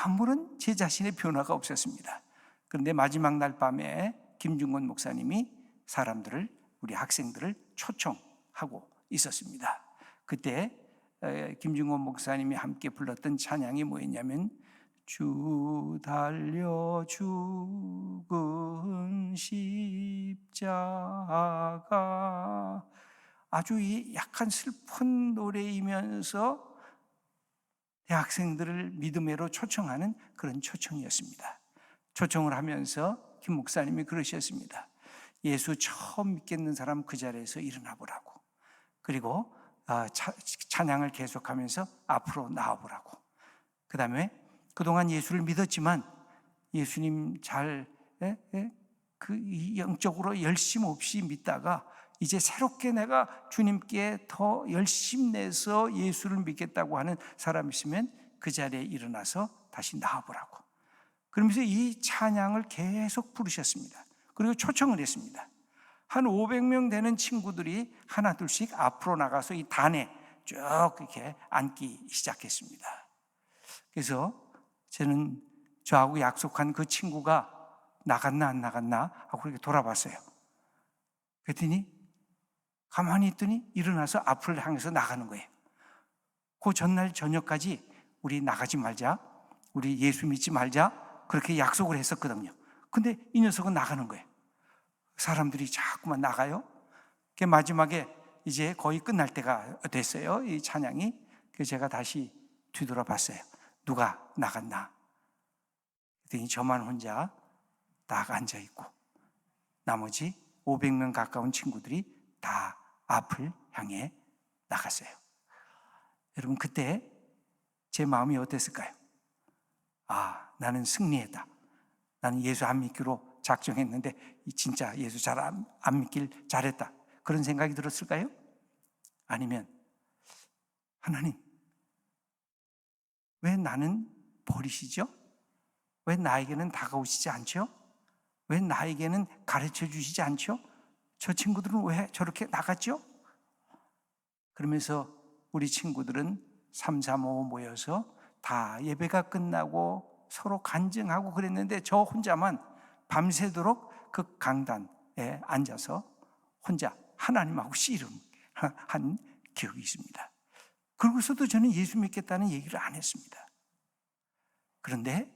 아무런 제 자신의 변화가 없었습니다. 그런데 마지막 날 밤에 김중곤 목사님이 사람들을, 우리 학생들을 초청하고 있었습니다. 그때 김중곤 목사님이 함께 불렀던 찬양이 뭐였냐면, 주 달려 죽은 십자가, 아주 이 약간 슬픈 노래이면서 대학생들을 믿음으로 초청하는 그런 초청이었습니다. 초청을 하면서 김 목사님이 그러셨습니다. 예수 처음 믿겠는 사람 그 자리에서 일어나 보라고, 그리고 찬양을 계속하면서 앞으로 나와 보라고, 그 다음에 그동안 예수를 믿었지만 예수님 영적으로 열심 없이 믿다가 이제 새롭게 내가 주님께 더 열심 내서 예수를 믿겠다고 하는 사람 있으면 그 자리에 일어나서 다시 나와보라고, 그러면서 이 찬양을 계속 부르셨습니다. 그리고 초청을 했습니다. 한 500명 되는 친구들이 하나 둘씩 앞으로 나가서 이 단에 쭉 이렇게 앉기 시작했습니다. 그래서 저는 저하고 약속한 그 친구가 나갔나 안 나갔나 하고 그렇게 돌아봤어요. 그랬더니 가만히 있더니 일어나서 앞을 향해서 나가는 거예요. 그 전날 저녁까지 우리 나가지 말자, 우리 예수 믿지 말자, 그렇게 약속을 했었거든요. 근데 이 녀석은 나가는 거예요. 사람들이 자꾸만 나가요. 마지막에 이제 거의 끝날 때가 됐어요, 이 찬양이. 그래서 제가 다시 뒤돌아봤어요. 누가 나갔나? 그랬더니 저만 혼자 딱 앉아있고 나머지 500명 가까운 친구들이 다 앞을 향해 나갔어요. 여러분, 그때 제 마음이 어땠을까요? 나는 승리했다. 나는 예수 안 믿기로 작정했는데 진짜 예수 잘 안 믿길 잘했다, 그런 생각이 들었을까요? 아니면 하나님, 왜 나는 버리시죠? 왜 나에게는 다가오시지 않죠? 왜 나에게는 가르쳐 주시지 않죠? 저 친구들은 왜 저렇게 나갔죠? 그러면서 우리 친구들은 3, 3, 5 모여서 다 예배가 끝나고 서로 간증하고 그랬는데 저 혼자만 밤새도록 그 강단에 앉아서 혼자 하나님하고 씨름한 기억이 있습니다. 그러고서도 저는 예수 믿겠다는 얘기를 안 했습니다. 그런데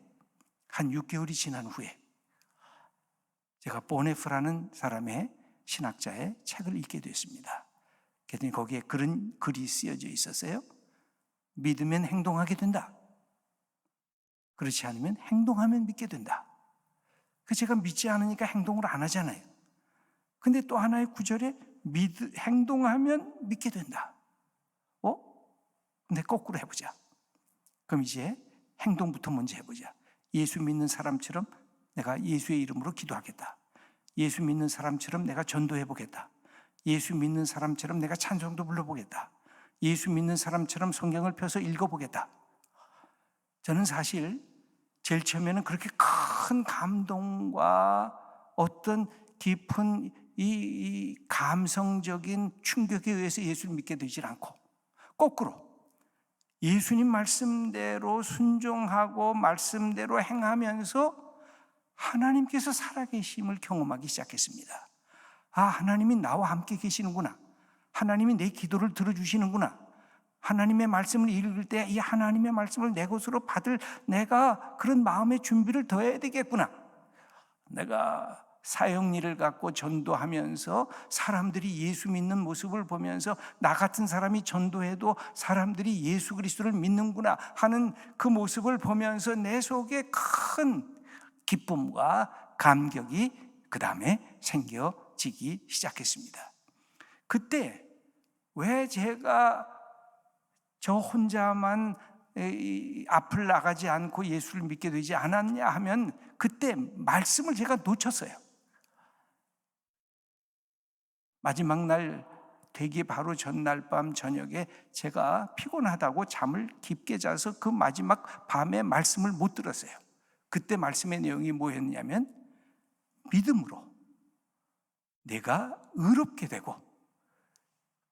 한 6개월이 지난 후에 제가 보네프라는 사람의 신학자의 책을 읽게 됐습니다. 그랬더니 거기에 그런 글이 쓰여져 있었어요. 믿으면 행동하게 된다. 그렇지 않으면 행동하면 믿게 된다. 제가 믿지 않으니까 행동을 안 하잖아요. 근데 또 하나의 구절에 행동하면 믿게 된다. 근데 거꾸로 해보자. 그럼 이제 행동부터 먼저 해보자. 예수 믿는 사람처럼 내가 예수의 이름으로 기도하겠다. 예수 믿는 사람처럼 내가 전도해보겠다. 예수 믿는 사람처럼 내가 찬송도 불러보겠다. 예수 믿는 사람처럼 성경을 펴서 읽어보겠다. 저는 사실 제일 처음에는 그렇게 큰 감동과 어떤 깊은 이 감성적인 충격에 의해서 예수를 믿게 되질 않고, 거꾸로 예수님 말씀대로 순종하고 말씀대로 행하면서 하나님께서 살아계심을 경험하기 시작했습니다. 하나님이 나와 함께 계시는구나. 하나님이 내 기도를 들어주시는구나. 하나님의 말씀을 읽을 때 이 하나님의 말씀을 내 것으로 받을 내가 그런 마음의 준비를 더 해야 되겠구나. 내가 사역일을 갖고 전도하면서 사람들이 예수 믿는 모습을 보면서 나 같은 사람이 전도해도 사람들이 예수 그리스도를 믿는구나 하는 그 모습을 보면서 내 속에 큰 기쁨과 감격이 그 다음에 생겨지기 시작했습니다. 그때 왜 제가 저 혼자만 앞을 나가지 않고 예수를 믿게 되지 않았냐 하면, 그때 말씀을 제가 놓쳤어요. 마지막 날 되기 바로 전날 밤 저녁에 제가 피곤하다고 잠을 깊게 자서 그 마지막 밤에 말씀을 못 들었어요. 그때 말씀의 내용이 뭐였냐면 믿음으로 내가 의롭게 되고,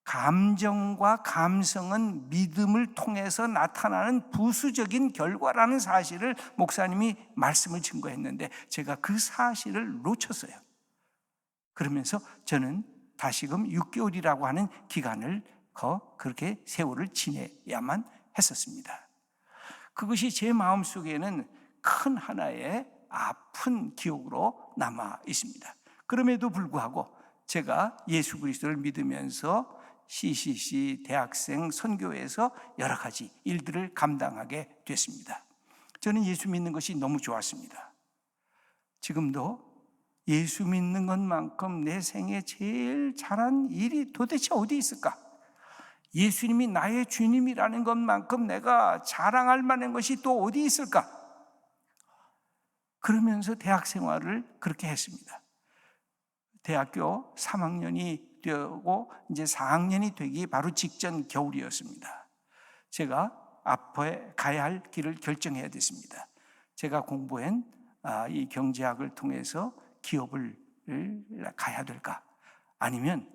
감정과 감성은 믿음을 통해서 나타나는 부수적인 결과라는 사실을 목사님이 말씀을 증거했는데 제가 그 사실을 놓쳤어요. 그러면서 저는 다시금 6개월이라고 하는 기간을 그렇게 세월을 지내야만 했었습니다. 그것이 제 마음속에는 큰 하나의 아픈 기억으로 남아 있습니다. 그럼에도 불구하고 제가 예수 그리스도를 믿으면서 CCC 대학생 선교에서 여러 가지 일들을 감당하게 됐습니다. 저는 예수 믿는 것이 너무 좋았습니다. 지금도 예수 믿는 것만큼 내 생에 제일 잘한 일이 도대체 어디 있을까? 예수님이 나의 주님이라는 것만큼 내가 자랑할 만한 것이 또 어디 있을까? 그러면서 대학 생활을 그렇게 했습니다. 대학교 3학년이 되고 이제 4학년이 되기 바로 직전 겨울이었습니다. 제가 앞에 가야 할 길을 결정해야 됐습니다. 제가 공부한 이 경제학을 통해서 기업을 가야 될까? 아니면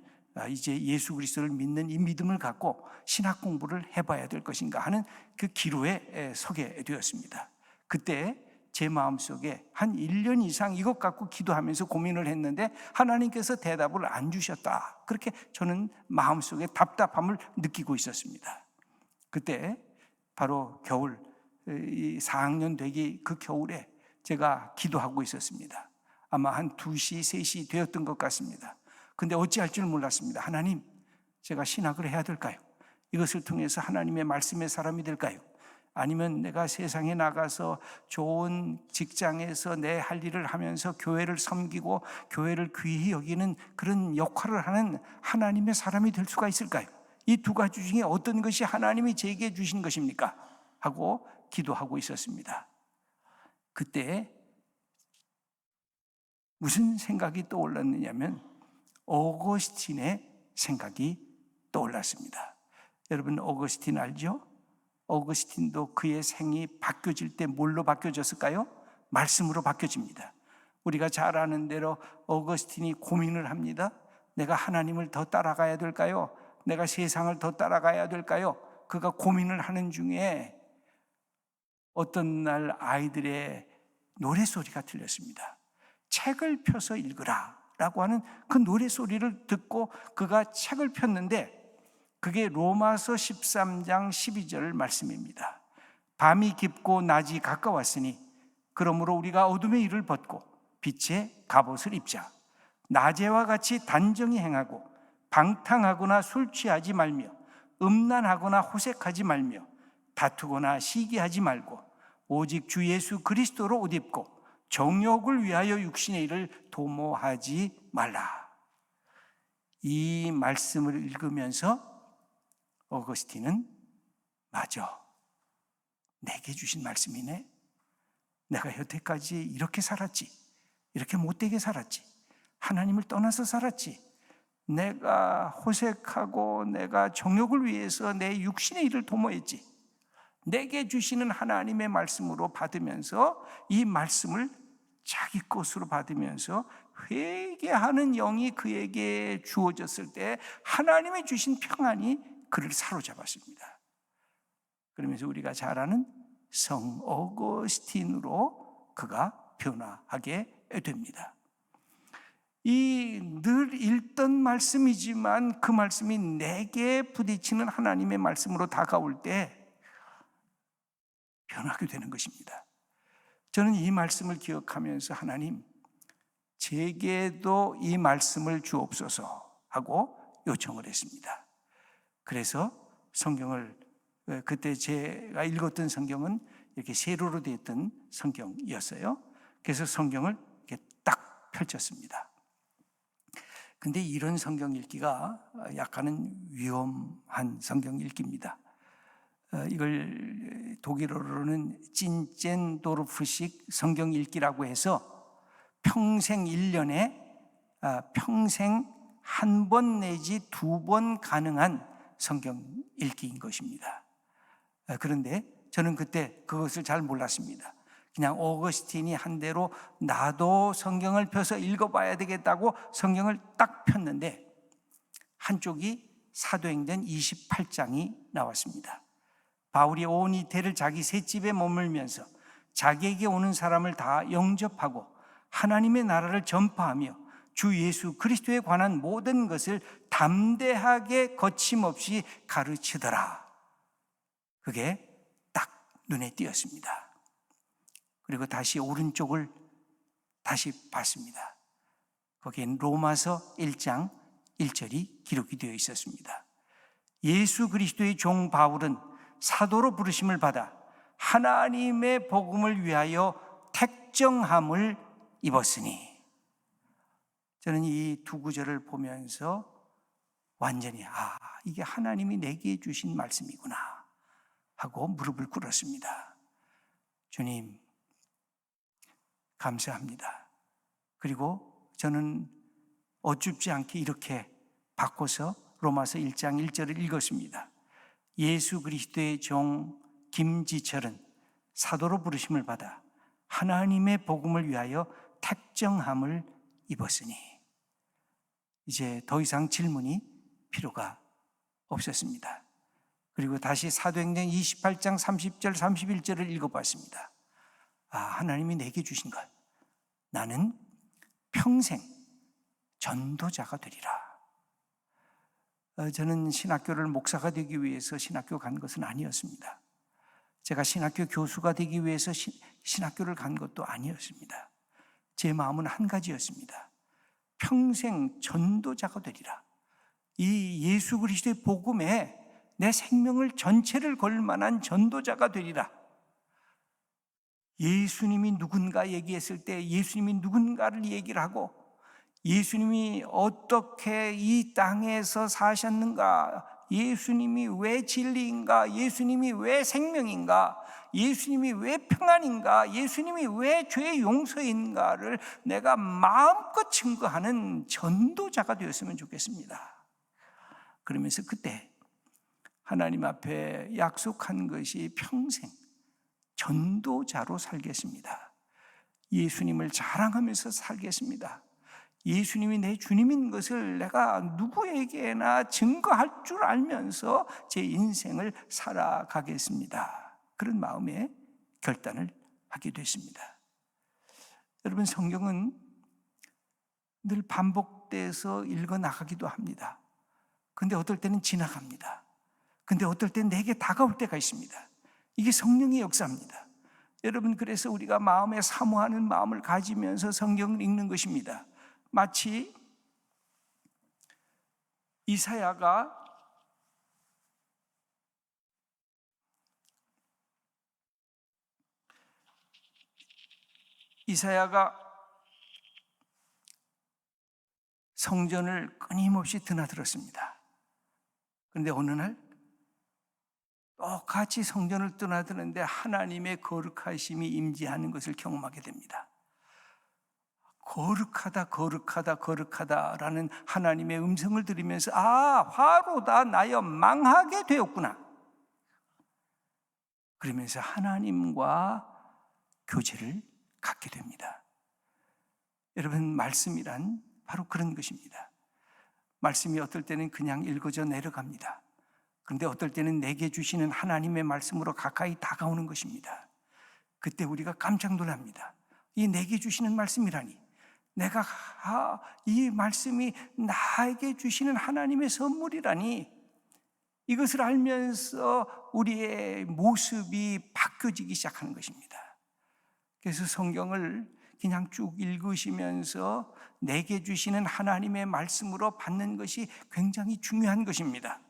이제 예수 그리스도를 믿는 이 믿음을 갖고 신학 공부를 해봐야 될 것인가 하는 그 기로에 서게 되었습니다. 그때 제 마음속에 한 1년 이상 이것 갖고 기도하면서 고민을 했는데 하나님께서 대답을 안 주셨다. 그렇게 저는 마음속에 답답함을 느끼고 있었습니다. 그때 바로 겨울, 이 4학년 되기 그 겨울에 제가 기도하고 있었습니다. 아마 한 2시, 3시 되었던 것 같습니다. 근데 어찌할 줄 몰랐습니다. 하나님, 제가 신학을 해야 될까요? 이것을 통해서 하나님의 말씀의 사람이 될까요? 아니면 내가 세상에 나가서 좋은 직장에서 내 할 일을 하면서 교회를 섬기고 교회를 귀히 여기는 그런 역할을 하는 하나님의 사람이 될 수가 있을까요? 이 두 가지 중에 어떤 것이 하나님이 제게 주신 것입니까? 하고 기도하고 있었습니다. 그때 무슨 생각이 떠올랐느냐면 어거스틴의 생각이 떠올랐습니다. 여러분 어거스틴 알죠? 어거스틴도 그의 생이 바뀌어질 때 뭘로 바뀌어졌을까요? 말씀으로 바뀌어집니다. 우리가 잘 아는 대로 어거스틴이 고민을 합니다. 내가 하나님을 더 따라가야 될까요? 내가 세상을 더 따라가야 될까요? 그가 고민을 하는 중에 어떤 날 아이들의 노래소리가 들렸습니다. 책을 펴서 읽으라 라고 하는 그 노래소리를 듣고 그가 책을 폈는데 그게 로마서 13장 12절 말씀입니다. 밤이 깊고 낮이 가까웠으니 그러므로 우리가 어둠의 일을 벗고 빛의 갑옷을 입자. 낮에와 같이 단정히 행하고 방탕하거나 술 취하지 말며 음란하거나 호색하지 말며 다투거나 시기하지 말고 오직 주 예수 그리스도로 옷 입고 정욕을 위하여 육신의 일을 도모하지 말라. 이 말씀을 읽으면서 어거스틴은 맞아, 내게 주신 말씀이네. 내가 여태까지 이렇게 살았지, 이렇게 못되게 살았지, 하나님을 떠나서 살았지, 내가 호색하고 내가 정욕을 위해서 내 육신의 일을 도모했지. 내게 주시는 하나님의 말씀으로 받으면서 이 말씀을 자기 것으로 받으면서 회개하는 영이 그에게 주어졌을 때 하나님이 주신 평안이 그를 사로잡았습니다. 그러면서 우리가 잘 아는 성 어거스틴으로 그가 변화하게 됩니다. 이 늘 읽던 말씀이지만 그 말씀이 내게 부딪히는 하나님의 말씀으로 다가올 때 변하게 되는 것입니다. 저는 이 말씀을 기억하면서 하나님, 제게도 이 말씀을 주옵소서 하고 요청을 했습니다. 그래서 성경을, 그때 제가 읽었던 성경은 이렇게 세로로 되어 있던 성경이었어요. 그래서 성경을 이렇게 딱 펼쳤습니다. 근데 이런 성경 읽기가 약간은 위험한 성경 읽기입니다. 이걸 독일어로는 찐젠도르프식 성경 읽기라고 해서 평생 1년에 평생 한 번 내지 두 번 가능한 성경 읽기인 것입니다. 그런데 저는 그때 그것을 잘 몰랐습니다. 그냥 오거스틴이 한 대로 나도 성경을 펴서 읽어봐야 되겠다고 성경을 딱 폈는데 한쪽이 사도행전 28장이 나왔습니다. 바울이 온 이태를 자기 셋집에 머물면서 자기에게 오는 사람을 다 영접하고 하나님의 나라를 전파하며 주 예수 그리스도에 관한 모든 것을 담대하게 거침없이 가르치더라. 그게 딱 눈에 띄었습니다. 그리고 다시 오른쪽을 다시 봤습니다. 거기엔 로마서 1장 1절이 기록이 되어 있었습니다. 예수 그리스도의 종 바울은 사도로 부르심을 받아 하나님의 복음을 위하여 택정함을 입었으니, 저는 이 두 구절을 보면서 완전히 이게 하나님이 내게 주신 말씀이구나 하고 무릎을 꿇었습니다. 주님 감사합니다. 그리고 저는 어줍지 않게 이렇게 바꿔서 로마서 1장 1절을 읽었습니다. 예수 그리스도의 종 김지철은 사도로 부르심을 받아 하나님의 복음을 위하여 택정함을 입었으니, 이제 더 이상 질문이 필요가 없었습니다. 그리고 다시 사도행전 28장 30절 31절을 읽어봤습니다. 하나님이 내게 주신 것, 나는 평생 전도자가 되리라. 저는 신학교를 목사가 되기 위해서 신학교 간 것은 아니었습니다. 제가 신학교 교수가 되기 위해서 신학교를 간 것도 아니었습니다. 제 마음은 한 가지였습니다. 평생 전도자가 되리라. 이 예수 그리스도의 복음에 내 생명을 전체를 걸 만한 전도자가 되리라. 예수님이 누군가 얘기했을 때 예수님이 누군가를 얘기를 하고, 예수님이 어떻게 이 땅에서 사셨는가, 예수님이 왜 진리인가, 예수님이 왜 생명인가, 예수님이 왜 평안인가, 예수님이 왜 죄의 용서인가를 내가 마음껏 증거하는 전도자가 되었으면 좋겠습니다. 그러면서 그때 하나님 앞에 약속한 것이 평생 전도자로 살겠습니다. 예수님을 자랑하면서 살겠습니다. 예수님이 내 주님인 것을 내가 누구에게나 증거할 줄 알면서 제 인생을 살아가겠습니다. 그런 마음에 결단을 하게 됐습니다. 여러분, 성경은 늘 반복돼서 읽어 나가기도 합니다. 근데 어떨 때는 지나갑니다. 근데 어떨 때는 내게 다가올 때가 있습니다. 이게 성령의 역사입니다. 여러분, 그래서 우리가 마음에 사모하는 마음을 가지면서 성경을 읽는 것입니다. 마치 이사야가 성전을 끊임없이 드나들었습니다. 그런데 어느 날 똑같이 성전을 드나드는데 하나님의 거룩하심이 임재하는 것을 경험하게 됩니다. 거룩하다라는 하나님의 음성을 들으면서 화로다 나여 망하게 되었구나. 그러면서 하나님과 교제를 갖게 됩니다. 여러분, 말씀이란 바로 그런 것입니다. 말씀이 어떨 때는 그냥 읽어져 내려갑니다. 그런데 어떨 때는 내게 주시는 하나님의 말씀으로 가까이 다가오는 것입니다. 그때 우리가 깜짝 놀랍니다. 이 내게 주시는 말씀이라니, 내가 이 말씀이 나에게 주시는 하나님의 선물이라니, 이것을 알면서 우리의 모습이 바뀌어지기 시작하는 것입니다. 그래서 성경을 그냥 쭉 읽으시면서 내게 주시는 하나님의 말씀으로 받는 것이 굉장히 중요한 것입니다.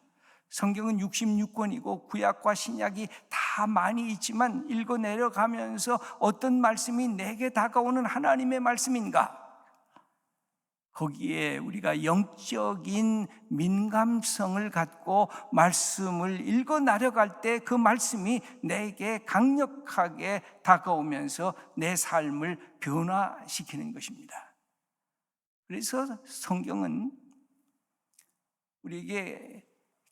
성경은 66권이고 구약과 신약이 다 많이 있지만 읽어 내려가면서 어떤 말씀이 내게 다가오는 하나님의 말씀인가? 거기에 우리가 영적인 민감성을 갖고 말씀을 읽어 나려갈 때 그 말씀이 내게 강력하게 다가오면서 내 삶을 변화시키는 것입니다. 그래서 성경은 우리에게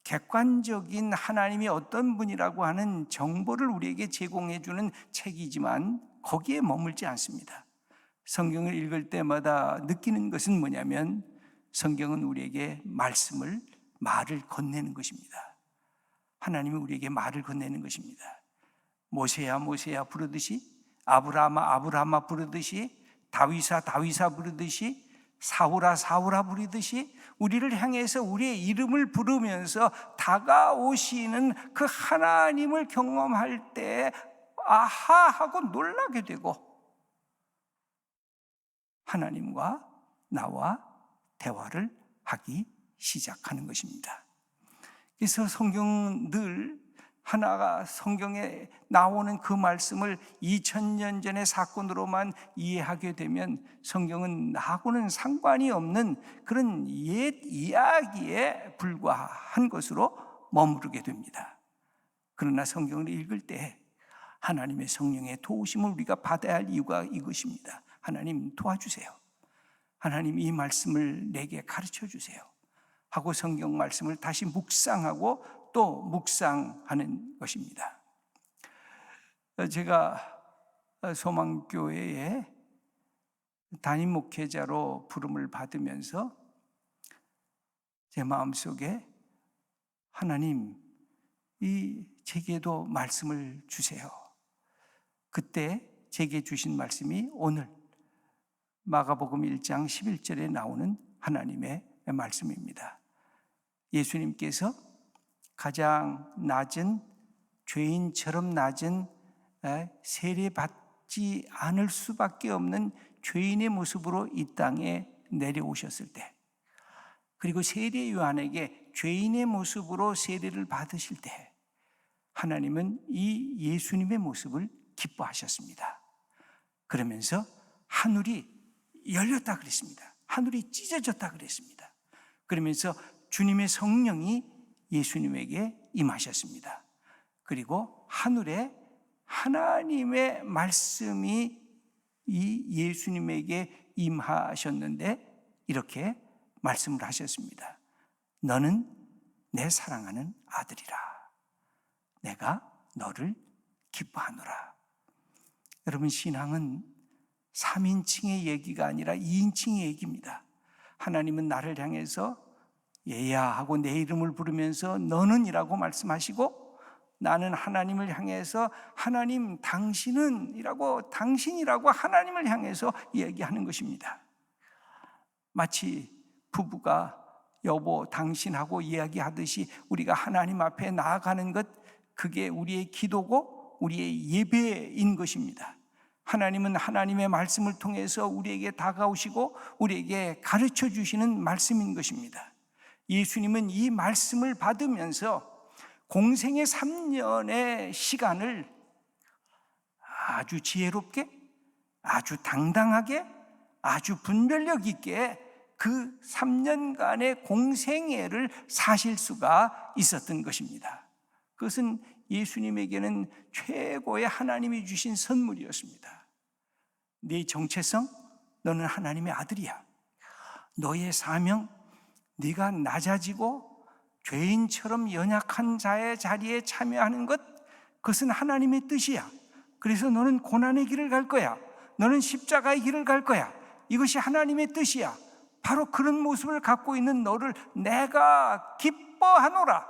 객관적인 하나님이 어떤 분이라고 하는 정보를 우리에게 제공해 주는 책이지만 거기에 머물지 않습니다. 성경을 읽을 때마다 느끼는 것은 뭐냐면 성경은 우리에게 말을 건네는 것입니다. 하나님이 우리에게 말을 건네는 것입니다. 모세야 모세야 부르듯이, 아브라함아 아브라함아 부르듯이, 다윗아 다윗아 부르듯이, 사울아 사울아 부르듯이 우리를 향해서 우리의 이름을 부르면서 다가오시는 그 하나님을 경험할 때 아하 하고 놀라게 되고 하나님과 나와 대화를 하기 시작하는 것입니다. 그래서 성경은 늘 하나가 성경에 나오는 그 말씀을 2000년 전의 사건으로만 이해하게 되면 성경은 나하고는 상관이 없는 그런 옛 이야기에 불과한 것으로 머무르게 됩니다. 그러나 성경을 읽을 때 하나님의 성령의 도우심을 우리가 받아야 할 이유가 이것입니다. 하나님 도와주세요. 하나님 이 말씀을 내게 가르쳐 주세요 하고 성경 말씀을 다시 묵상하고 또 묵상하는 것입니다. 제가 소망교회에 담임 목회자로 부름을 받으면서 제 마음속에 하나님 제게도 말씀을 주세요. 그때 제게 주신 말씀이 오늘 마가복음 1장 11절에 나오는 하나님의 말씀입니다. 예수님께서 가장 낮은 죄인처럼 낮은 세례받지 않을 수밖에 없는 죄인의 모습으로 이 땅에 내려오셨을 때, 그리고 세례 요한에게 죄인의 모습으로 세례를 받으실 때 하나님은 이 예수님의 모습을 기뻐하셨습니다. 그러면서 하늘이 열렸다 그랬습니다. 하늘이 찢어졌다 그랬습니다. 그러면서 주님의 성령이 예수님에게 임하셨습니다. 그리고 하늘에 하나님의 말씀이 이 예수님에게 임하셨는데 이렇게 말씀을 하셨습니다. 너는 내 사랑하는 아들이라. 내가 너를 기뻐하노라. 여러분, 신앙은 3인칭의 얘기가 아니라 2인칭의 얘기입니다. 하나님은 나를 향해서 얘야 하고 내 이름을 부르면서 너는 이라고 말씀하시고, 나는 하나님을 향해서 하나님 당신은 이라고, 당신이라고 하나님을 향해서 얘기하는 것입니다. 마치 부부가 여보 당신하고 이야기하듯이 우리가 하나님 앞에 나아가는 것, 그게 우리의 기도고 우리의 예배인 것입니다. 하나님은 하나님의 말씀을 통해서 우리에게 다가오시고 우리에게 가르쳐 주시는 말씀인 것입니다. 예수님은 이 말씀을 받으면서 공생의 3년의 시간을 아주 지혜롭게, 아주 당당하게, 아주 분별력 있게 그 3년간의 공생애를 사실 수가 있었던 것입니다. 그것은 예수님에게는 최고의 하나님이 주신 선물이었습니다. 네 정체성, 너는 하나님의 아들이야. 너의 사명, 네가 낮아지고 죄인처럼 연약한 자의 자리에 참여하는 것, 그것은 하나님의 뜻이야. 그래서 너는 고난의 길을 갈 거야. 너는 십자가의 길을 갈 거야. 이것이 하나님의 뜻이야. 바로 그런 모습을 갖고 있는 너를 내가 기뻐하노라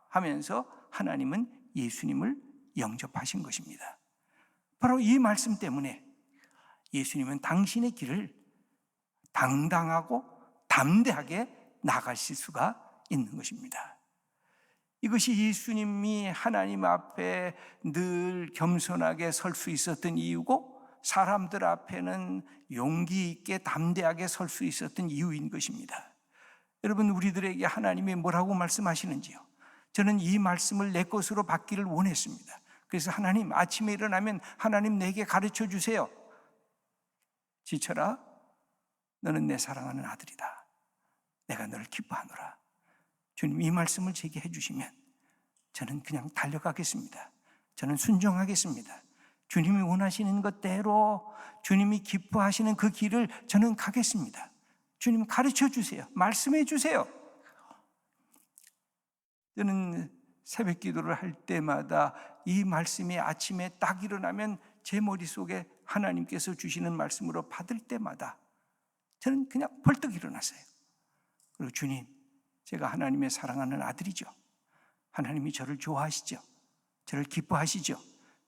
하면서 하나님은 예수님을 영접하신 것입니다. 바로 이 말씀 때문에 예수님은 당신의 길을 당당하고 담대하게 나가실 수가 있는 것입니다. 이것이 예수님이 하나님 앞에 늘 겸손하게 설 수 있었던 이유고, 사람들 앞에는 용기 있게 담대하게 설 수 있었던 이유인 것입니다. 여러분, 우리들에게 하나님이 뭐라고 말씀하시는지요? 저는 이 말씀을 내 것으로 받기를 원했습니다. 그래서 하나님, 아침에 일어나면 하나님 내게 가르쳐 주세요. 지쳐라, 너는 내 사랑하는 아들이다. 내가 너를 기뻐하노라. 주님, 이 말씀을 제게 해주시면 저는 그냥 달려가겠습니다. 저는 순종하겠습니다. 주님이 원하시는 것대로, 주님이 기뻐하시는 그 길을 저는 가겠습니다. 주님 가르쳐 주세요. 말씀해 주세요. 저는 새벽 기도를 할 때마다 이 말씀이 아침에 딱 일어나면 제 머릿속에 하나님께서 주시는 말씀으로 받을 때마다 저는 그냥 벌떡 일어났어요. 그리고 주님, 제가 하나님의 사랑하는 아들이죠. 하나님이 저를 좋아하시죠. 저를 기뻐하시죠.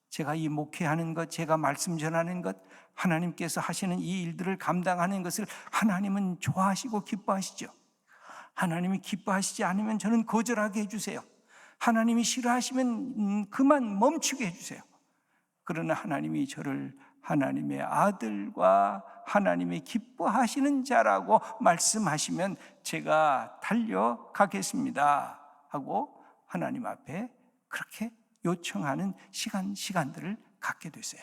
제가 이 목회하는 것, 제가 말씀 전하는 것, 하나님께서 하시는 이 일들을 감당하는 것을 하나님은 좋아하시고 기뻐하시죠. 하나님이 기뻐하시지 않으면 저는 거절하게 해주세요. 하나님이 싫어하시면 그만 멈추게 해주세요. 그러나 하나님이 저를 하나님의 아들과 하나님의 기뻐하시는 자라고 말씀하시면 제가 달려가겠습니다 하고 하나님 앞에 그렇게 요청하는 시간들을 갖게 됐어요.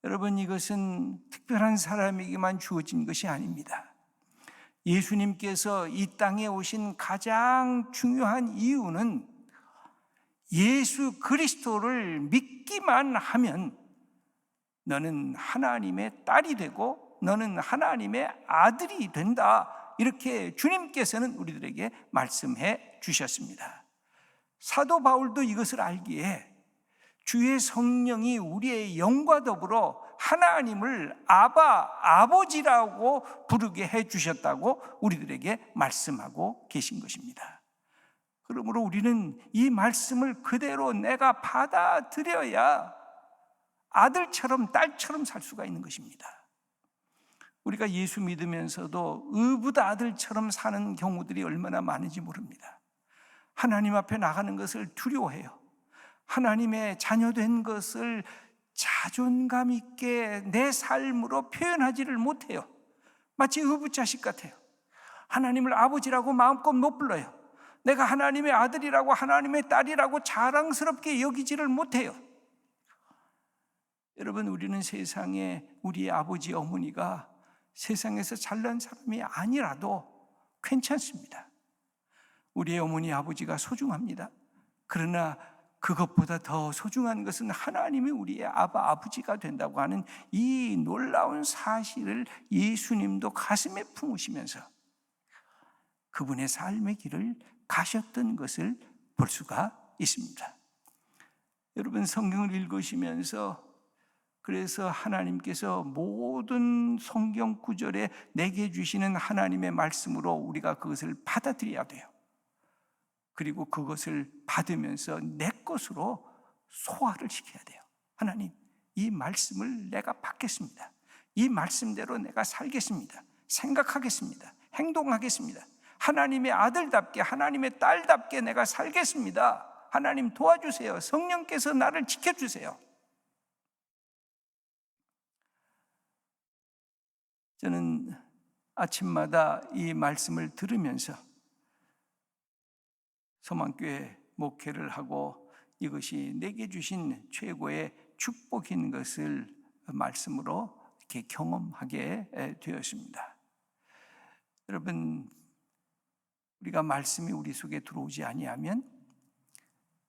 여러분, 이것은 특별한 사람에게만 주어진 것이 아닙니다. 예수님께서 이 땅에 오신 가장 중요한 이유는 예수 그리스도를 믿기만 하면 너는 하나님의 딸이 되고 너는 하나님의 아들이 된다. 이렇게 주님께서는 우리들에게 말씀해 주셨습니다. 사도 바울도 이것을 알기에 주의 성령이 우리의 영과 더불어 하나님을 아버지라고 부르게 해 주셨다고 우리들에게 말씀하고 계신 것입니다. 그러므로 우리는 이 말씀을 그대로 내가 받아들여야 아들처럼 딸처럼 살 수가 있는 것입니다. 우리가 예수 믿으면서도 의붓 아들처럼 사는 경우들이 얼마나 많은지 모릅니다. 하나님 앞에 나가는 것을 두려워해요. 하나님의 자녀된 것을 자존감 있게 내 삶으로 표현하지를 못해요. 마치 의붓자식 같아요. 하나님을 아버지라고 마음껏 못 불러요. 내가 하나님의 아들이라고 하나님의 딸이라고 자랑스럽게 여기지를 못해요. 여러분, 우리는 세상에 우리의 아버지 어머니가 세상에서 잘난 사람이 아니라도 괜찮습니다. 우리의 어머니 아버지가 소중합니다. 그러나 그것보다 더 소중한 것은 하나님이 우리의 아버지가 된다고 하는 이 놀라운 사실을 예수님도 가슴에 품으시면서 그분의 삶의 길을 가셨던 것을 볼 수가 있습니다. 여러분, 성경을 읽으시면서 그래서 하나님께서 모든 성경 구절에 내게 주시는 하나님의 말씀으로 우리가 그것을 받아들여야 돼요. 그리고 그것을 받으면서 내 것으로 소화를 시켜야 돼요. 하나님, 이 말씀을 내가 받겠습니다. 이 말씀대로 내가 살겠습니다. 생각하겠습니다. 행동하겠습니다. 하나님의 아들답게, 하나님의 딸답게 내가 살겠습니다. 하나님 도와주세요. 성령께서 나를 지켜주세요. 저는 아침마다 이 말씀을 들으면서 소망교회 목회를 하고 이것이 내게 주신 최고의 축복인 것을 말씀으로 이렇게 경험하게 되었습니다. 여러분, 우리가 말씀이 우리 속에 들어오지 아니하면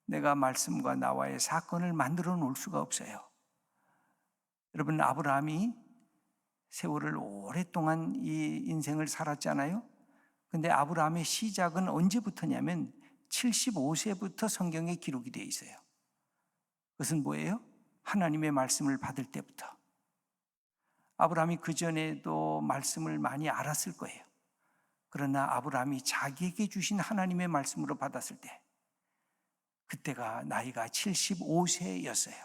내가 말씀과 나와의 사건을 만들어 놓을 수가 없어요. 여러분, 아브라함이 세월을 오랫동안 이 인생을 살았잖아요. 근데 아브라함의 시작은 언제부터냐면 75세부터 성경에 기록이 되어 있어요. 그것은 뭐예요? 하나님의 말씀을 받을 때부터. 아브라함이 그전에도 말씀을 많이 알았을 거예요. 그러나 아브라함이 자기에게 주신 하나님의 말씀으로 받았을 때 그때가 나이가 75세였어요.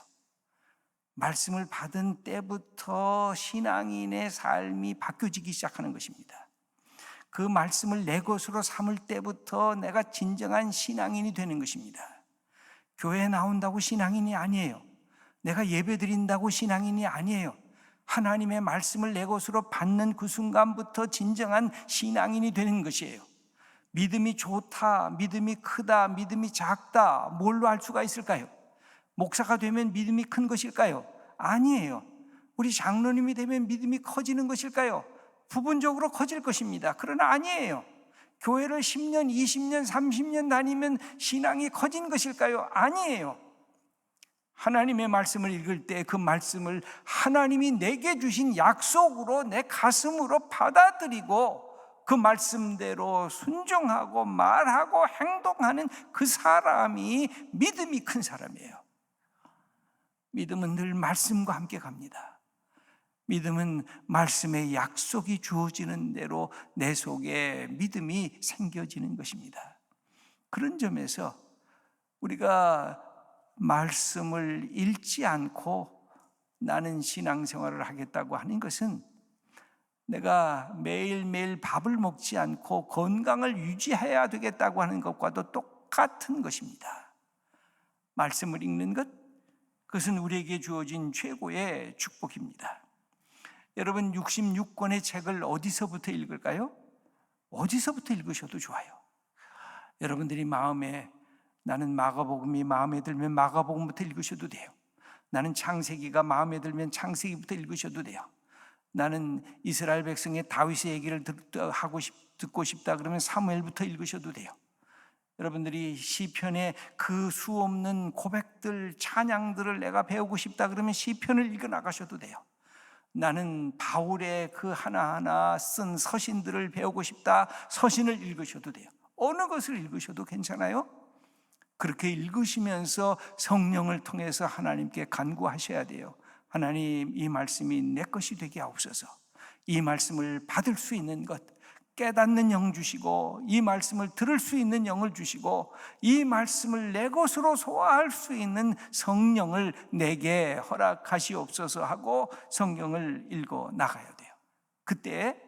말씀을 받은 때부터 신앙인의 삶이 바뀌어지기 시작하는 것입니다. 그 말씀을 내 것으로 삼을 때부터 내가 진정한 신앙인이 되는 것입니다. 교회에 나온다고 신앙인이 아니에요. 내가 예배 드린다고 신앙인이 아니에요. 하나님의 말씀을 내 것으로 받는 그 순간부터 진정한 신앙인이 되는 것이에요. 믿음이 좋다, 믿음이 크다, 믿음이 작다, 뭘로 알 수가 있을까요? 목사가 되면 믿음이 큰 것일까요? 아니에요. 우리 장로님이 되면 믿음이 커지는 것일까요? 부분적으로 커질 것입니다. 그러나 아니에요. 교회를 10년, 20년, 30년 다니면 신앙이 커진 것일까요? 아니에요. 하나님의 말씀을 읽을 때 그 말씀을 하나님이 내게 주신 약속으로 내 가슴으로 받아들이고 그 말씀대로 순종하고 말하고 행동하는 그 사람이 믿음이 큰 사람이에요. 믿음은 늘 말씀과 함께 갑니다. 믿음은 말씀의 약속이 주어지는 대로 내 속에 믿음이 생겨지는 것입니다. 그런 점에서 우리가 말씀을 읽지 않고 나는 신앙생활을 하겠다고 하는 것은 내가 매일매일 밥을 먹지 않고 건강을 유지해야 되겠다고 하는 것과도 똑같은 것입니다. 말씀을 읽는 것, 그것은 우리에게 주어진 최고의 축복입니다. 여러분 66권의 책을 어디서부터 읽을까요? 어디서부터 읽으셔도 좋아요. 여러분들이 마음에 나는 마가복음이 마음에 들면 마가복음부터 읽으셔도 돼요. 나는 창세기가 마음에 들면 창세기부터 읽으셔도 돼요. 나는 이스라엘 백성의 다윗의 얘기를 듣고 싶다 그러면 사무엘부터 읽으셔도 돼요. 여러분들이 시편의 그 수없는 고백들, 찬양들을 내가 배우고 싶다 그러면 시편을 읽어 나가셔도 돼요. 나는 바울의 그 하나하나 쓴 서신들을 배우고 싶다, 서신을 읽으셔도 돼요. 어느 것을 읽으셔도 괜찮아요. 그렇게 읽으시면서 성령을 통해서 하나님께 간구하셔야 돼요. 하나님, 이 말씀이 내 것이 되게 하옵소서. 이 말씀을 받을 수 있는 것, 깨닫는 영 주시고, 이 말씀을 들을 수 있는 영을 주시고, 이 말씀을 내 것으로 소화할 수 있는 성령을 내게 허락하시옵소서 하고 성경을 읽어 나가야 돼요. 그때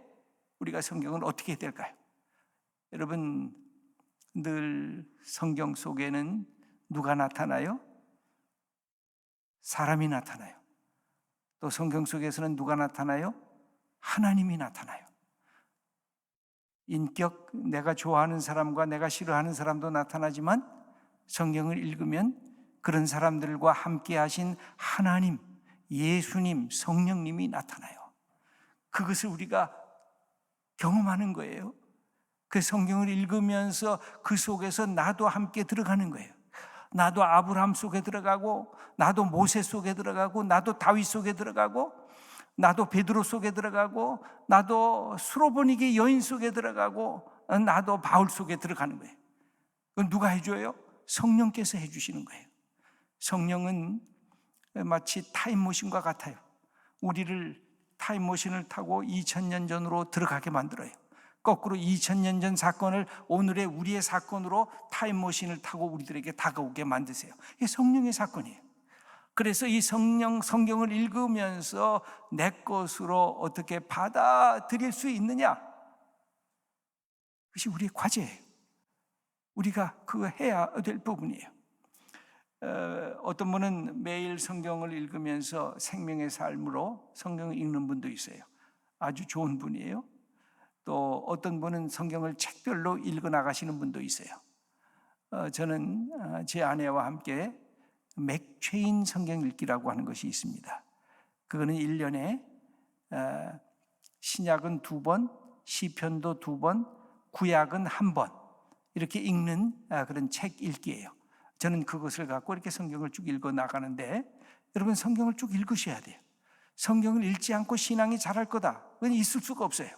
우리가 성경을 어떻게 될까요? 여러분, 늘 성경 속에는 누가 나타나요? 사람이 나타나요. 또 성경 속에서는 누가 나타나요? 하나님이 나타나요. 인격, 내가 좋아하는 사람과 내가 싫어하는 사람도 나타나지만 성경을 읽으면 그런 사람들과 함께 하신 하나님, 예수님, 성령님이 나타나요. 그것을 우리가 경험하는 거예요. 그 성경을 읽으면서 그 속에서 나도 함께 들어가는 거예요. 나도 아브라함 속에 들어가고, 나도 모세 속에 들어가고, 나도 다윗 속에 들어가고, 나도 베드로 속에 들어가고, 나도 수로보니게 여인 속에 들어가고, 나도 바울 속에 들어가는 거예요. 그건 누가 해줘요? 성령께서 해주시는 거예요. 성령은 마치 타임머신과 같아요. 우리를 타임머신을 타고 2000년 전으로 들어가게 만들어요. 거꾸로 2000년 전 사건을 오늘의 우리의 사건으로 타임머신을 타고 우리들에게 다가오게 만드세요. 이게 성령의 사건이에요. 그래서 이 성경을 읽으면서 내 것으로 어떻게 받아들일 수 있느냐? 그것이 우리의 과제예요. 우리가 그거 해야 될 부분이에요. 어떤 분은 매일 성경을 읽으면서 생명의 삶으로 성경을 읽는 분도 있어요. 아주 좋은 분이에요. 또 어떤 분은 성경을 책별로 읽어 나가시는 분도 있어요. 저는 제 아내와 함께 맥체인 성경 읽기라고 하는 것이 있습니다. 그거는 1년에 신약은 2번, 시편도 2번, 구약은 1번 이렇게 읽는 그런 책 읽기예요. 저는 그것을 갖고 이렇게 성경을 쭉 읽어 나가는데, 여러분 성경을 쭉 읽으셔야 돼요. 성경을 읽지 않고 신앙이 자랄 거다, 그건 있을 수가 없어요.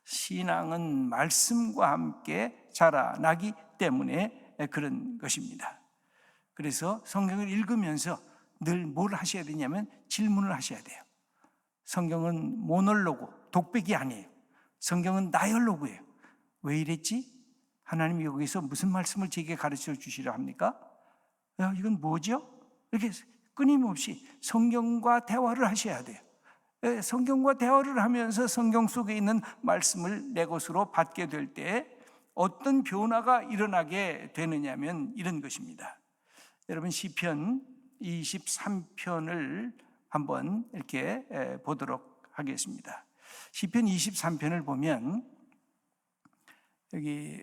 신앙은 말씀과 함께 자라나기 때문에 그런 것입니다. 그래서 성경을 읽으면서 늘 뭘 하셔야 되냐면 질문을 하셔야 돼요. 성경은 모놀로그, 독백이 아니에요. 성경은 다이얼로그예요. 왜 이랬지? 하나님이 여기서 무슨 말씀을 제게 가르쳐 주시려 합니까? 이건 뭐죠? 이렇게 끊임없이 성경과 대화를 하셔야 돼요. 성경과 대화를 하면서 성경 속에 있는 말씀을 내 것으로 받게 될 때 어떤 변화가 일어나게 되느냐면 이런 것입니다. 여러분 시편 23편을 한번 이렇게 보도록 하겠습니다. 시편 23편을 보면 여기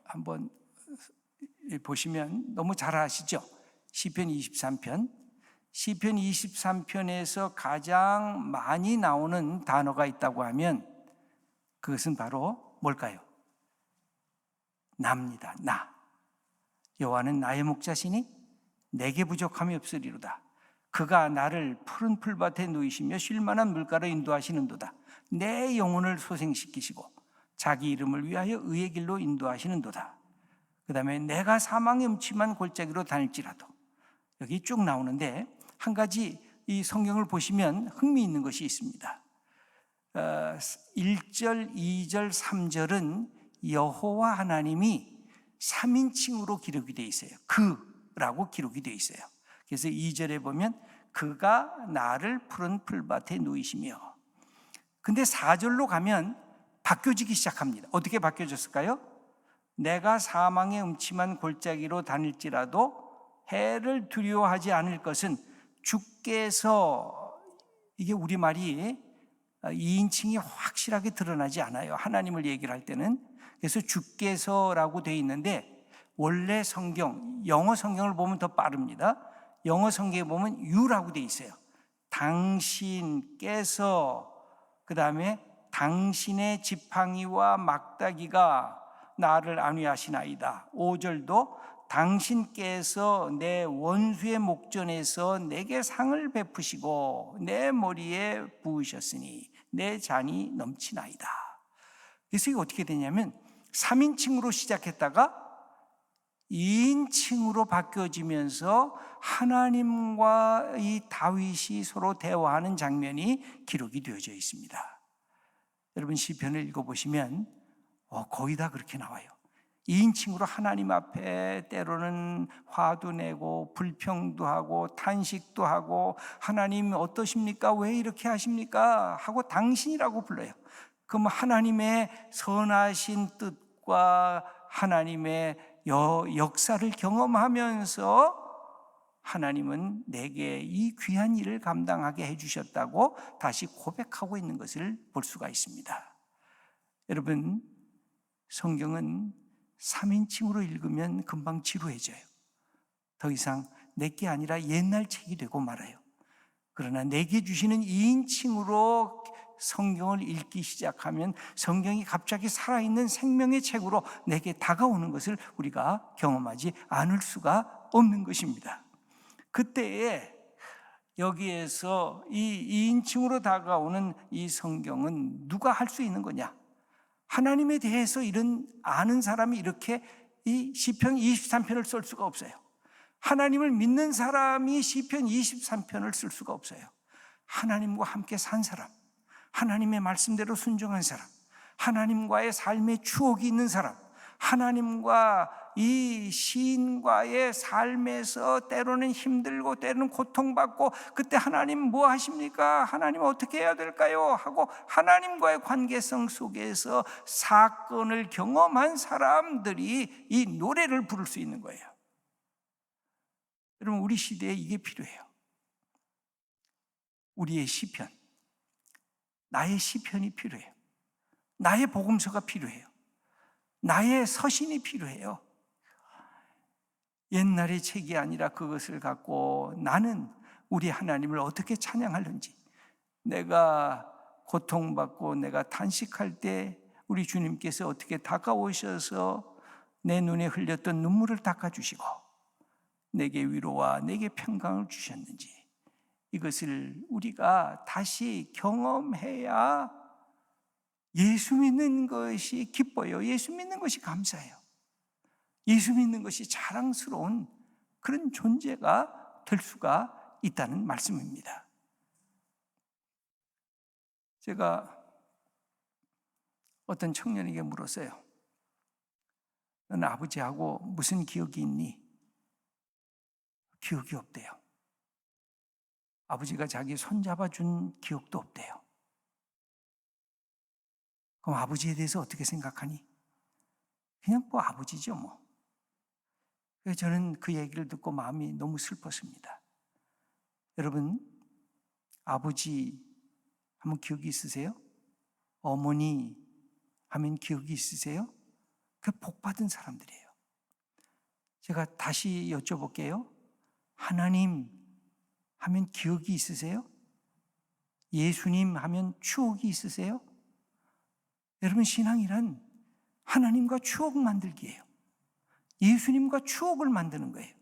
한번 보시면 너무 잘 아시죠? 시편 23편. 시편 23편에서 가장 많이 나오는 단어가 있다고 하면 그것은 바로 뭘까요? 나입니다. 나. 여호와는 나의 목자시니 내게 부족함이 없으리로다. 그가 나를 푸른 풀밭에 누이시며 쉴만한 물가로 인도하시는도다. 내 영혼을 소생시키시고 자기 이름을 위하여 의의 길로 인도하시는도다. 그 다음에 내가 사망의 음침한 골짜기로 다닐지라도, 여기 쭉 나오는데 한 가지 이 성경을 보시면 흥미있는 것이 있습니다. 1절, 2절, 3절은 여호와 하나님이 3인칭으로 기록이 되어 있어요. 그라고 기록이 되어 있어요. 그래서 2절에 보면 그가 나를 푸른 풀밭에 누이시며, 근데 4절로 가면 바뀌어지기 시작합니다. 어떻게 바뀌어졌을까요? 내가 사망의 음침한 골짜기로 다닐지라도 해를 두려워하지 않을 것은 주께서, 이게 우리말이 2인칭이 확실하게 드러나지 않아요, 하나님을 얘기를 할 때는. 그래서 주께서라고 되어 있는데 원래 성경, 영어 성경을 보면 더 빠릅니다. 영어 성경에 보면 you라고 되어 있어요. 당신께서, 그 다음에 당신의 지팡이와 막다기가 나를 안위하시나이다. 5절도 당신께서 내 원수의 목전에서 내게 상을 베푸시고 내 머리에 부으셨으니 내 잔이 넘치나이다. 그래서 이게 어떻게 되냐면 3인칭으로 시작했다가 2인칭으로 바뀌어지면서 하나님과 이 다윗이 서로 대화하는 장면이 기록이 되어져 있습니다. 여러분 시편을 읽어보시면 거의 다 그렇게 나와요. 2인칭으로 하나님 앞에 때로는 화도 내고 불평도 하고 탄식도 하고, 하나님 어떠십니까? 왜 이렇게 하십니까? 하고 당신이라고 불러요. 그럼 하나님의 선하신 뜻과 하나님의 역사를 경험하면서 하나님은 내게 이 귀한 일을 감당하게 해주셨다고 다시 고백하고 있는 것을 볼 수가 있습니다. 여러분, 성경은 3인칭으로 읽으면 금방 지루해져요. 더 이상 내게 아니라 옛날 책이 되고 말아요. 그러나 내게 주시는 2인칭으로 성경을 읽기 시작하면 성경이 갑자기 살아있는 생명의 책으로 내게 다가오는 것을 우리가 경험하지 않을 수가 없는 것입니다. 그때에 여기에서 이 2인칭으로 다가오는 이 성경은 누가 할 수 있는 거냐? 하나님에 대해서 이런 아는 사람이 이렇게 이 시편 23편을 쓸 수가 없어요. 하나님을 믿는 사람이 시편 23편을 쓸 수가 없어요. 하나님과 함께 산 사람, 하나님의 말씀대로 순종한 사람, 하나님과의 삶의 추억이 있는 사람, 하나님과 이 시인과의 삶에서 때로는 힘들고 때로는 고통받고, 그때 하나님 뭐 하십니까? 하나님 어떻게 해야 될까요? 하고 하나님과의 관계성 속에서 사건을 경험한 사람들이 이 노래를 부를 수 있는 거예요. 여러분, 우리 시대에 이게 필요해요. 우리의 시편, 나의 시편이 필요해요. 나의 복음서가 필요해요. 나의 서신이 필요해요. 옛날의 책이 아니라 그것을 갖고 나는 우리 하나님을 어떻게 찬양하는지, 내가 고통받고 내가 탄식할 때 우리 주님께서 어떻게 다가오셔서 내 눈에 흘렸던 눈물을 닦아주시고 내게 위로와 내게 평강을 주셨는지, 이것을 우리가 다시 경험해야 예수 믿는 것이 기뻐요. 예수 믿는 것이 감사해요. 예수 믿는 것이 자랑스러운 그런 존재가 될 수가 있다는 말씀입니다. 제가 어떤 청년에게 물었어요. 너는 아버지하고 무슨 기억이 있니? 기억이 없대요. 아버지가 자기 손잡아준 기억도 없대요. 그럼 아버지에 대해서 어떻게 생각하니? 그냥 뭐 아버지죠 뭐. 그래서 저는 그 얘기를 듣고 마음이 너무 슬펐습니다. 여러분, 아버지 하면 기억이 있으세요? 어머니 하면 기억이 있으세요? 그 복받은 사람들이에요. 제가 다시 여쭤볼게요. 하나님 하면 기억이 있으세요? 예수님 하면 추억이 있으세요? 여러분, 신앙이란 하나님과 추억 만들기예요. 예수님과 추억을 만드는 거예요.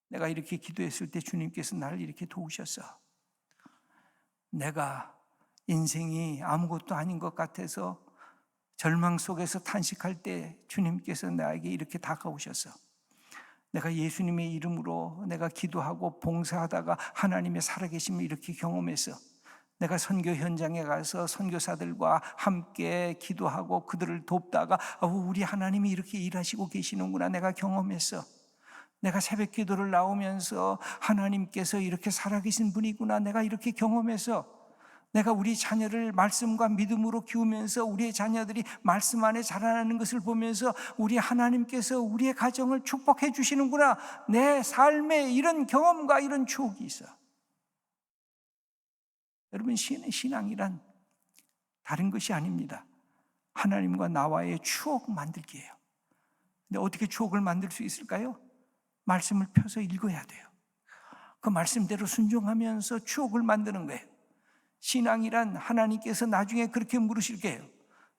내가 이렇게 기도했을 때 주님께서 나를 이렇게 도우셨어. 내가 인생이 아무것도 아닌 것 같아서 절망 속에서 탄식할 때 주님께서 나에게 이렇게 다가오셔서 내가 예수님의 이름으로 내가 기도하고 봉사하다가 하나님의 살아계심을 이렇게 경험해서 내가 선교 현장에 가서 선교사들과 함께 기도하고 그들을 돕다가 우리 하나님이 이렇게 일하시고 계시는구나 내가 경험했어. 내가 새벽 기도를 나오면서 하나님께서 이렇게 살아계신 분이구나 내가 이렇게 경험해서 내가 우리 자녀를 말씀과 믿음으로 키우면서 우리의 자녀들이 말씀 안에 자라나는 것을 보면서 우리 하나님께서 우리의 가정을 축복해 주시는구나 내 삶에 이런 경험과 이런 추억이 있어. 여러분, 신앙이란 다른 것이 아닙니다. 하나님과 나와의 추억 만들기예요. 근데 어떻게 추억을 만들 수 있을까요? 말씀을 펴서 읽어야 돼요. 그 말씀대로 순종하면서 추억을 만드는 거예요. 신앙이란 하나님께서 나중에 그렇게 물으실 거예요.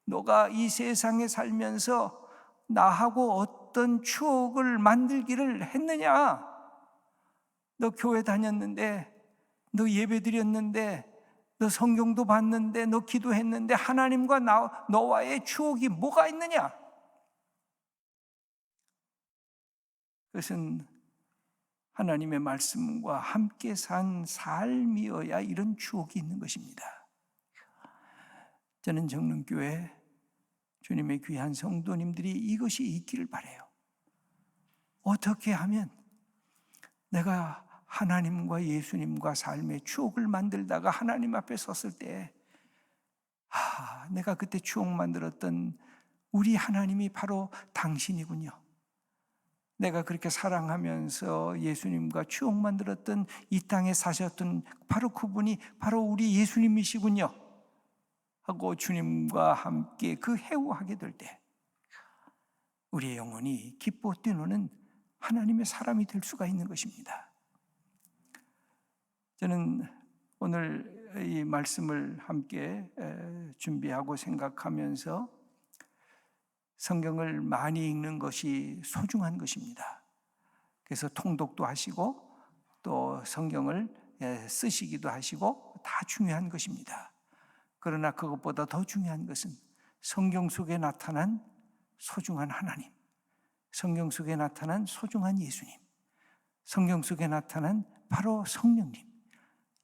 너가 이 세상에 살면서 나하고 어떤 추억을 만들기를 했느냐? 너 교회 다녔는데, 너 예배 드렸는데, 너 성경도 봤는데, 너 기도했는데 하나님과 너와의 추억이 뭐가 있느냐? 그것은 하나님의 말씀과 함께 산 삶이어야 이런 추억이 있는 것입니다. 저는 정릉교회 주님의 귀한 성도님들이 이것이 있기를 바라요. 어떻게 하면 내가 하나님과 예수님과 삶의 추억을 만들다가 하나님 앞에 섰을 때 내가 그때 추억 만들었던 우리 하나님이 바로 당신이군요. 내가 그렇게 사랑하면서 예수님과 추억 만들었던 이 땅에 사셨던 바로 그분이 바로 우리 예수님이시군요 하고 주님과 함께 그 회우하게 될 때 우리의 영혼이 기뻐 뛰노는 하나님의 사람이 될 수가 있는 것입니다. 저는 오늘 이 말씀을 함께 준비하고 생각하면서 성경을 많이 읽는 것이 소중한 것입니다. 그래서 통독도 하시고 또 성경을 쓰시기도 하시고 다 중요한 것입니다. 그러나 그것보다 더 중요한 것은 성경 속에 나타난 소중한 하나님, 성경 속에 나타난 소중한 예수님, 성경 속에 나타난 바로 성령님,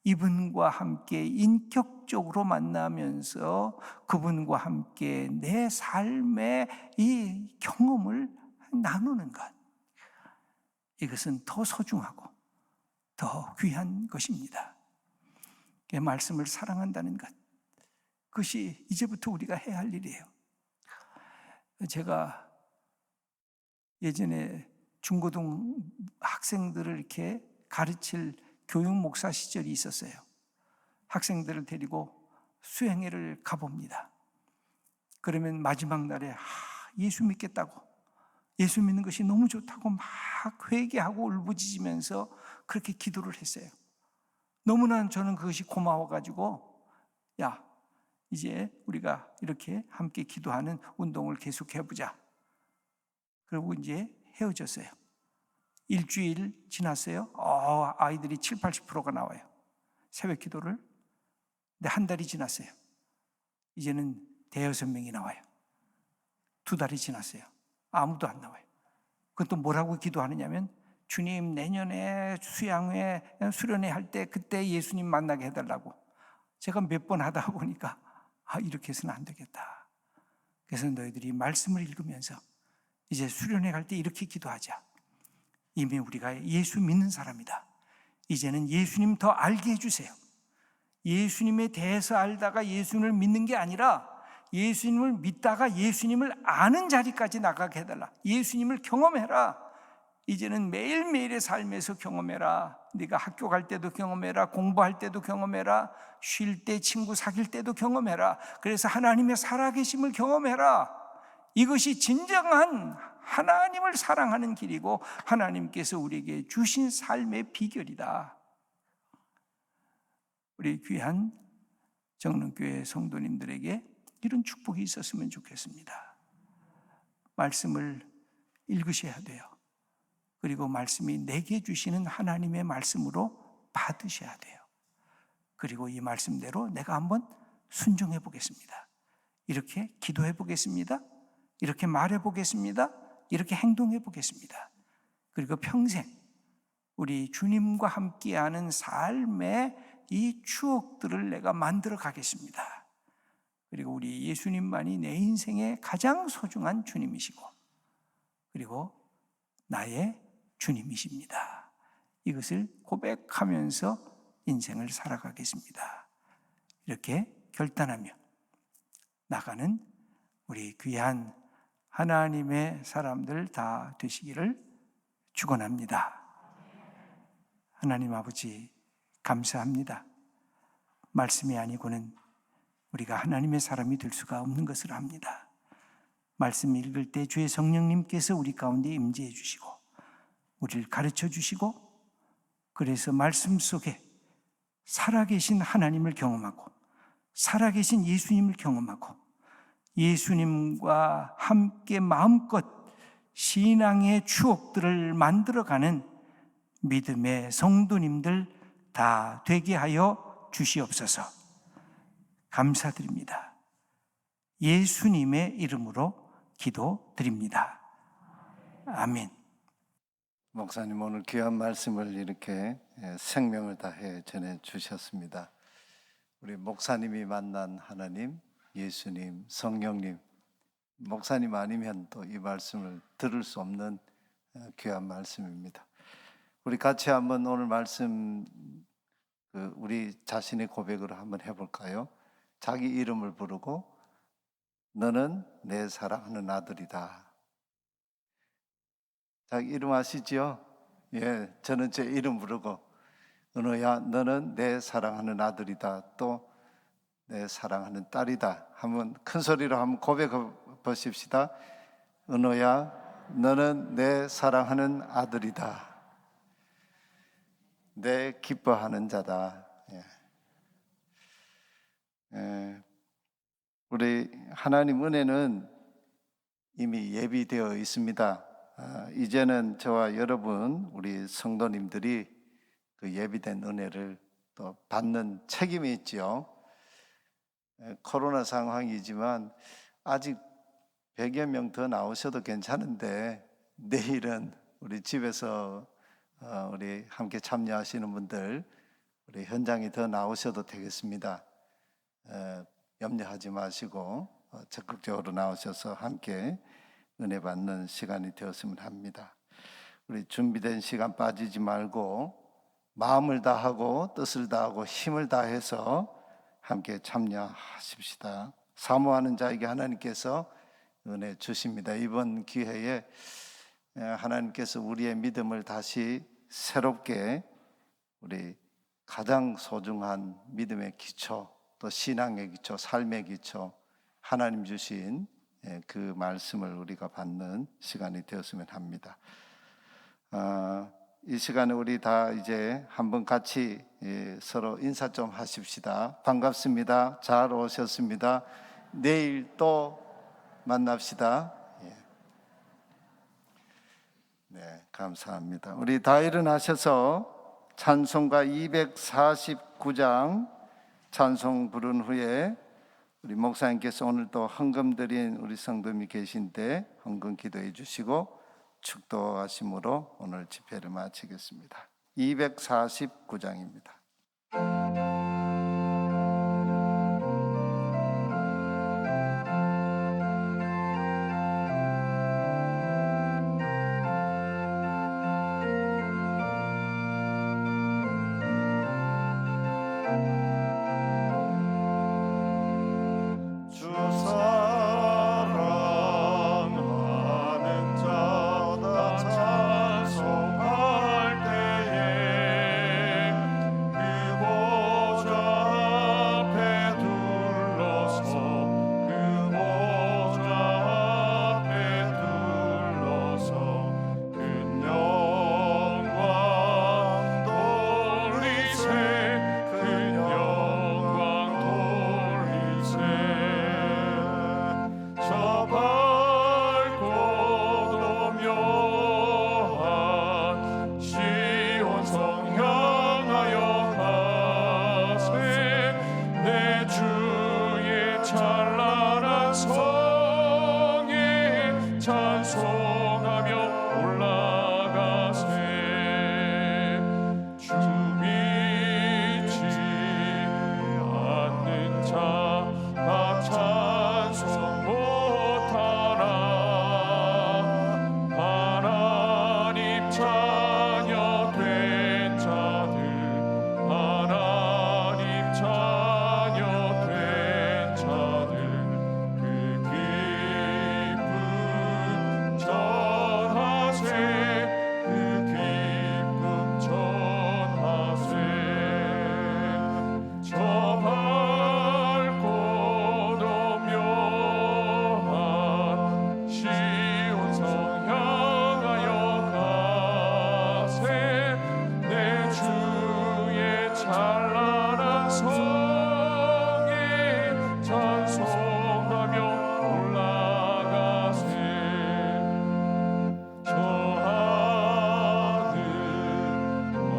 이분과 함께 인격적으로 만나면서 그분과 함께 내 삶의 이 경험을 나누는 것, 이것은 더 소중하고 더 귀한 것입니다. 말씀을 사랑한다는 것, 그것이 이제부터 우리가 해야 할 일이에요. 제가 예전에 중고등 학생들을 이렇게 가르칠 교육 목사 시절이 있었어요. 학생들을 데리고 수행회를 가봅니다. 그러면 마지막 날에 예수 믿겠다고, 예수 믿는 것이 너무 좋다고 막 회개하고 울부짖으면서 그렇게 기도를 했어요. 너무나 저는 그것이 고마워가지고 이제 우리가 이렇게 함께 기도하는 운동을 계속 해보자. 그리고 이제 헤어졌어요. 일주일 지났어요. 아이들이 70-80%가 나와요. 새벽 기도를. 근데 한 달이 지났어요. 이제는 5-6명이 나와요. 2달이 지났어요. 아무도 안 나와요. 그것도 뭐라고 기도하느냐면 주님 내년에 수련회 할 때 그때 예수님 만나게 해달라고. 제가 몇 번 하다 보니까 이렇게 해서는 안 되겠다. 그래서 너희들이 말씀을 읽으면서 이제 수련회 갈 때 이렇게 기도하자. 이미 우리가 예수 믿는 사람이다. 이제는 예수님 더 알게 해주세요. 예수님에 대해서 알다가 예수님을 믿는 게 아니라 예수님을 믿다가 예수님을 아는 자리까지 나가게 해달라. 예수님을 경험해라. 이제는 매일매일의 삶에서 경험해라. 네가 학교 갈 때도 경험해라. 공부할 때도 경험해라. 쉴 때 친구 사귈 때도 경험해라. 그래서 하나님의 살아계심을 경험해라. 이것이 진정한 하나님을 사랑하는 길이고 하나님께서 우리에게 주신 삶의 비결이다. 우리 귀한 정릉교회 성도님들에게 이런 축복이 있었으면 좋겠습니다. 말씀을 읽으셔야 돼요. 그리고 말씀이 내게 주시는 하나님의 말씀으로 받으셔야 돼요. 그리고 이 말씀대로 내가 한번 순종해 보겠습니다. 이렇게 기도해 보겠습니다. 이렇게 말해 보겠습니다. 이렇게 행동해 보겠습니다. 그리고 평생 우리 주님과 함께하는 삶의 이 추억들을 내가 만들어 가겠습니다. 그리고 우리 예수님만이 내 인생의 가장 소중한 주님이시고 그리고 나의 주님이십니다. 이것을 고백하면서 인생을 살아가겠습니다. 이렇게 결단하며 나가는 우리 귀한 하나님의 사람들 다 되시기를 축원합니다. 하나님 아버지 감사합니다. 말씀이 아니고는 우리가 하나님의 사람이 될 수가 없는 것을 압니다. 말씀 읽을 때 주의 성령님께서 우리 가운데 임재해 주시고 우리를 가르쳐 주시고 그래서 말씀 속에 살아계신 하나님을 경험하고 살아계신 예수님을 경험하고 예수님과 함께 마음껏 신앙의 추억들을 만들어가는 믿음의 성도님들 다 되게 하여 주시옵소서. 감사드립니다. 예수님의 이름으로 기도드립니다. 아멘. 목사님 오늘 귀한 말씀을 이렇게 생명을 다해 전해 주셨습니다. 우리 목사님이 만난 하나님, 예수님, 성령님, 목사님 아니면 또 이 말씀을 들을 수 없는 귀한 말씀입니다. 우리 같이 한번 오늘 말씀 우리 자신의 고백으로 한번 해볼까요? 자기 이름을 부르고 너는 내 사랑하는 아들이다. 자기 이름 아시죠? 예, 저는 제 이름 부르고 은호야 너는 내 사랑하는 아들이다. 또 내 사랑하는 딸이다. 한번 큰 소리로 한번 고백해 보십시다. 은호야 너는 내 사랑하는 아들이다. 내 기뻐하는 자다. 우리 하나님 은혜는 이미 예비되어 있습니다. 이제는 저와 여러분 우리 성도님들이 그 예비된 은혜를 또 받는 책임이 있죠. 코로나 상황이지만 아직 100여 명 더 나오셔도 괜찮은데 내일은 우리 집에서 우리 함께 참여하시는 분들 우리 현장에 더 나오셔도 되겠습니다. 염려하지 마시고 적극적으로 나오셔서 함께 은혜 받는 시간이 되었으면 합니다. 우리 준비된 시간 빠지지 말고 마음을 다하고 뜻을 다하고 힘을 다해서 함께 참여하십시다. 사모하는 자에게 하나님께서 은혜 주십니다. 이번 기회에 하나님께서 우리의 믿음을 다시 새롭게 우리 가장 소중한 믿음의 기초 또 신앙의 기초, 삶의 기초 하나님 주신 그 말씀을 우리가 받는 시간이 되었으면 합니다. 이 시간에 우리 다 이제 한번 같이 서로 인사 좀 하십시다. 반갑습니다. 잘 오셨습니다. 내일 또 만납시다. 네, 감사합니다. 우리 다 일어나셔서 찬송가 249장 찬송 부른 후에 우리 목사님께서 오늘 또 헌금 드린 우리 성도님이 계신데 헌금 기도해 주시고 축도하심으로 오늘 집회를 마치겠습니다. 249장입니다. 찬송할 때에 그곳 찬송하며 올라가세 주 믿지 않는 자가 찬송 못하나 하나님 자녀 된 자들 하나님 자녀 된 자들 그 기쁨 전하세 그 기쁨 전하세 저 밝고 오묘한 시온성 향하여 가세 내 주의 찬란한 성에 찬송하며 올라가세 저 하늘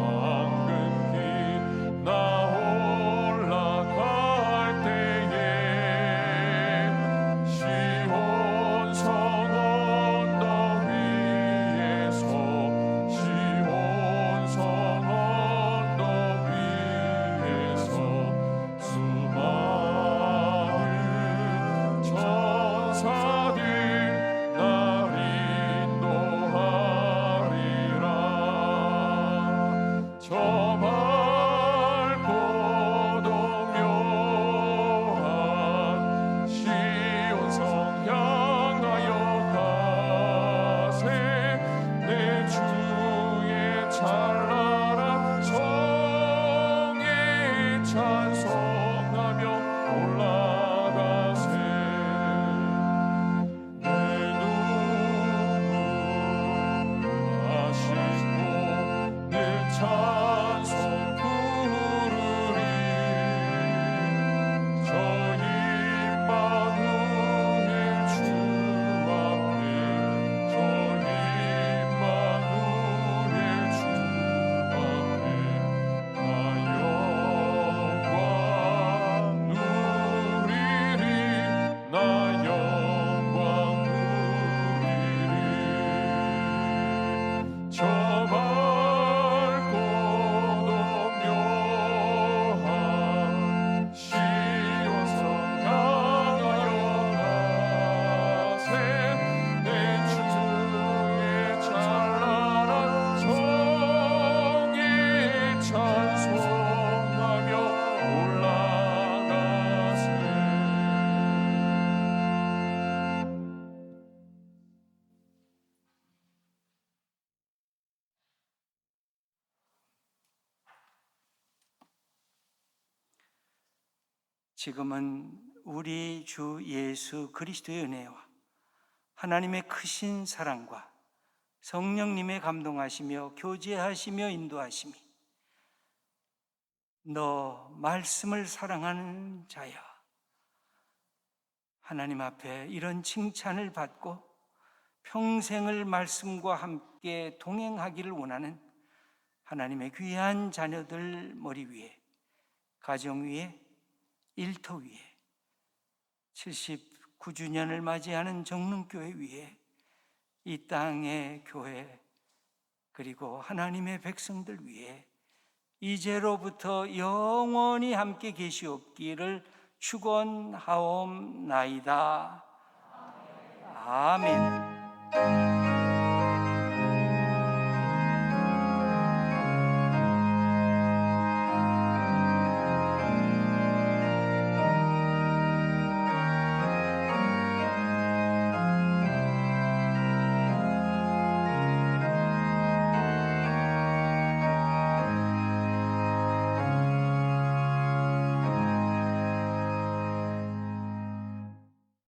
황금길 나 올라갈 때에 시온성 언덕 위에서 시온성 언덕 위에서 수많은 천사들 날 인도하리라 저 밝고 오묘한 시온성 향하여 가세 내 주의 찬란한 성에 찬송하며 올라가세 내 눈물 아시고 늘 찬송 부르리 저 임마누엘 주 앞에 저 임마누엘 주 앞에 나 영광 누리리 나 영광 누리리 저 밝고 오묘한 시온성 향하여 가세 내 주의 찬란한 성에 찬송하며 올라가세 지금은 우리 주 예수 그리스도의 은혜와 하나님의 크신 사랑과 성령님의 감동하시며 교제하시며 인도하심이 너 말씀을 사랑하는 자야 하나님 앞에 이런 칭찬을 받고 평생을 말씀과 함께 동행하기를 원하는 하나님의 귀한 자녀들 머리 위에 가정 위에 일터 위에 79주년을 맞이하는 정릉교회 위에 이 땅의 교회 그리고 하나님의 백성들 위에 이제로부터 영원히 함께 계시옵기를 축원하옵나이다.